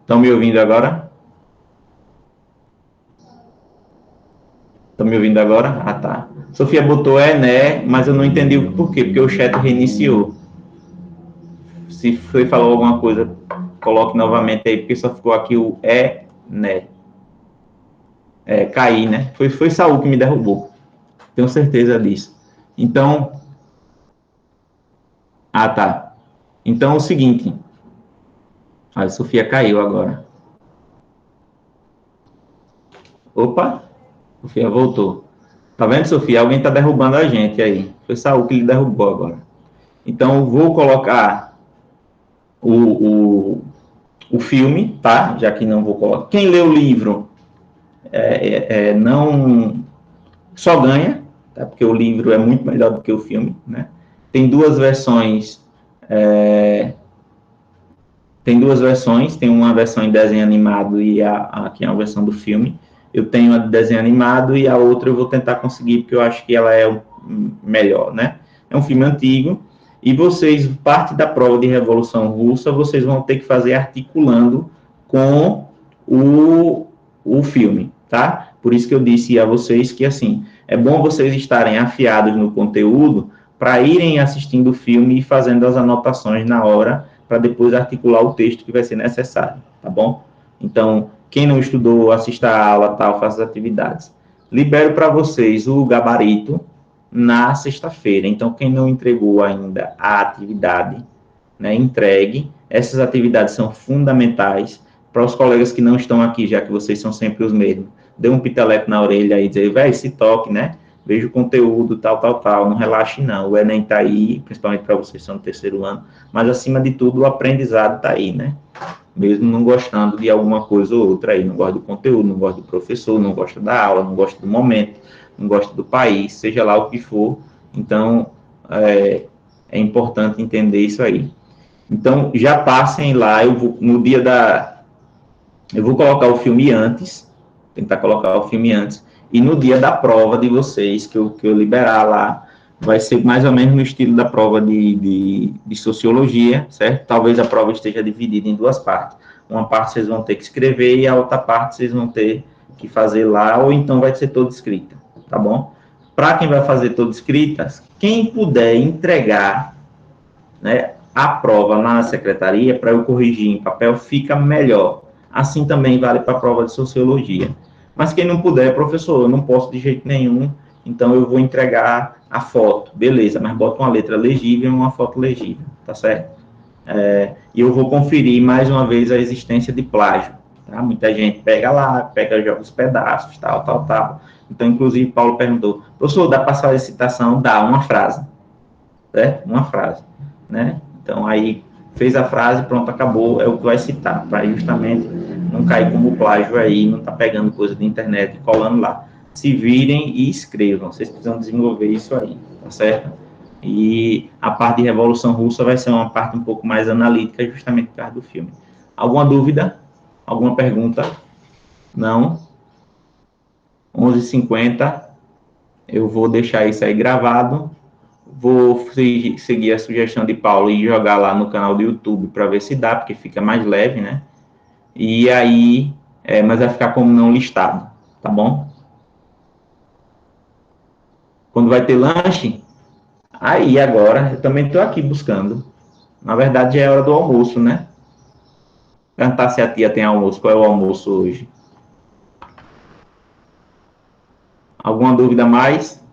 Estão me ouvindo agora? Estão me ouvindo agora? Ah, tá. Sofia botou né, mas eu não entendi o porquê, porque o chat reiniciou. Se foi falou alguma coisa, coloque novamente aí, porque só ficou aqui o né. Caí, né? Foi Saul que me derrubou. Tenho certeza disso. Então, tá. Então, é o seguinte. A Sofia caiu agora. Opa, Sofia voltou. Tá vendo, Sofia? Alguém tá derrubando a gente aí. Foi Saul que lhe derrubou agora. Então, vou colocar o filme, tá? Já que não vou colocar. Quem lê o livro não só ganha, tá? Porque o livro é muito melhor do que o filme, né? Tem duas versões. Tem uma versão em desenho animado e aqui é uma versão do filme. Eu tenho a de desenho animado e a outra eu vou tentar conseguir, porque eu acho que ela é melhor, né? É um filme antigo, e vocês, parte da prova de Revolução Russa, vocês vão ter que fazer articulando com o filme, tá? Por isso que eu disse a vocês que, assim, é bom vocês estarem afiados no conteúdo para irem assistindo o filme e fazendo as anotações na hora, para depois articular o texto que vai ser necessário, tá bom? Então, quem não estudou, assista a aula, tal, faça as atividades. Libero para vocês o gabarito na sexta-feira. Então, quem não entregou ainda a atividade, né, entregue. Essas atividades são fundamentais para os colegas que não estão aqui, já que vocês são sempre os mesmos. Dê um piteleco na orelha e dizer, velho, se toque, né? Veja o conteúdo, tal, não relaxe não. O Enem está aí, principalmente para vocês que são no terceiro ano, mas acima de tudo o aprendizado está aí, né? Mesmo não gostando de alguma coisa ou outra aí, não gosta do conteúdo, não gosta do professor, não gosta da aula, não gosta do momento, não gosta do país, seja lá o que for. Então, é importante entender isso aí. Então, já passem lá, no dia eu vou colocar o filme antes, tentar colocar o filme antes, e no dia da prova de vocês, que eu liberar lá, vai ser mais ou menos no estilo da prova de sociologia, certo? Talvez a prova esteja dividida em duas partes. Uma parte vocês vão ter que escrever e a outra parte vocês vão ter que fazer lá, ou então vai ser toda escrita, tá bom? Para quem vai fazer toda escrita, quem puder entregar, né, a prova na secretaria para eu corrigir em papel, fica melhor. Assim também vale para a prova de sociologia. Mas quem não puder, professor, eu não posso de jeito nenhum, então eu vou entregar a foto. Beleza, mas bota uma letra legível e uma foto legível, tá certo? E eu vou conferir mais uma vez a existência de plágio. Tá? Muita gente pega lá, pega joga os pedaços, tal. Então, inclusive, Paulo perguntou, professor, dá para fazer citação? Dá, uma frase. Certo? Uma frase, né? Então, aí, fez a frase, pronto, acabou, é o que vai citar, para justamente não cair como plágio aí, não tá pegando coisa da internet e colando lá. Se virem e escrevam, vocês precisam desenvolver isso aí, tá certo? E a parte de Revolução Russa vai ser uma parte um pouco mais analítica, justamente por causa do filme. Alguma dúvida? Alguma pergunta? Não? 11h50, eu vou deixar isso aí gravado. Vou seguir a sugestão de Paulo e jogar lá no canal do YouTube para ver se dá, porque fica mais leve, né? E aí, mas vai ficar como não listado, tá bom? Quando vai ter lanche, aí agora, eu também estou aqui buscando. Na verdade, já é hora do almoço, né? Perguntar se a tia tem almoço, qual é o almoço hoje? Alguma dúvida mais?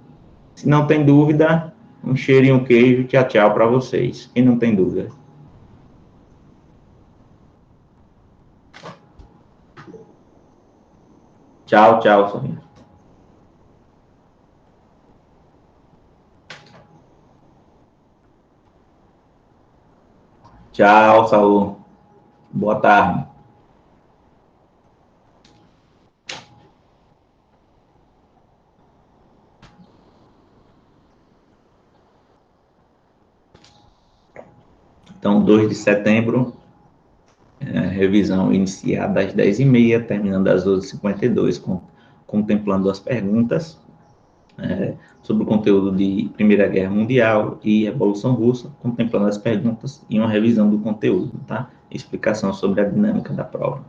Se não tem dúvida, um cheiro e um queijo, tchau para vocês. Quem não tem dúvida? Tchau, Sorinha. Tchau, Saúl. Boa tarde. Então, 2 de setembro, revisão iniciada às 10h30, terminando às 12h52, contemplando as perguntas sobre o conteúdo de Primeira Guerra Mundial e Revolução Russa, contemplando as perguntas e uma revisão do conteúdo, tá? explicação sobre a dinâmica da prova.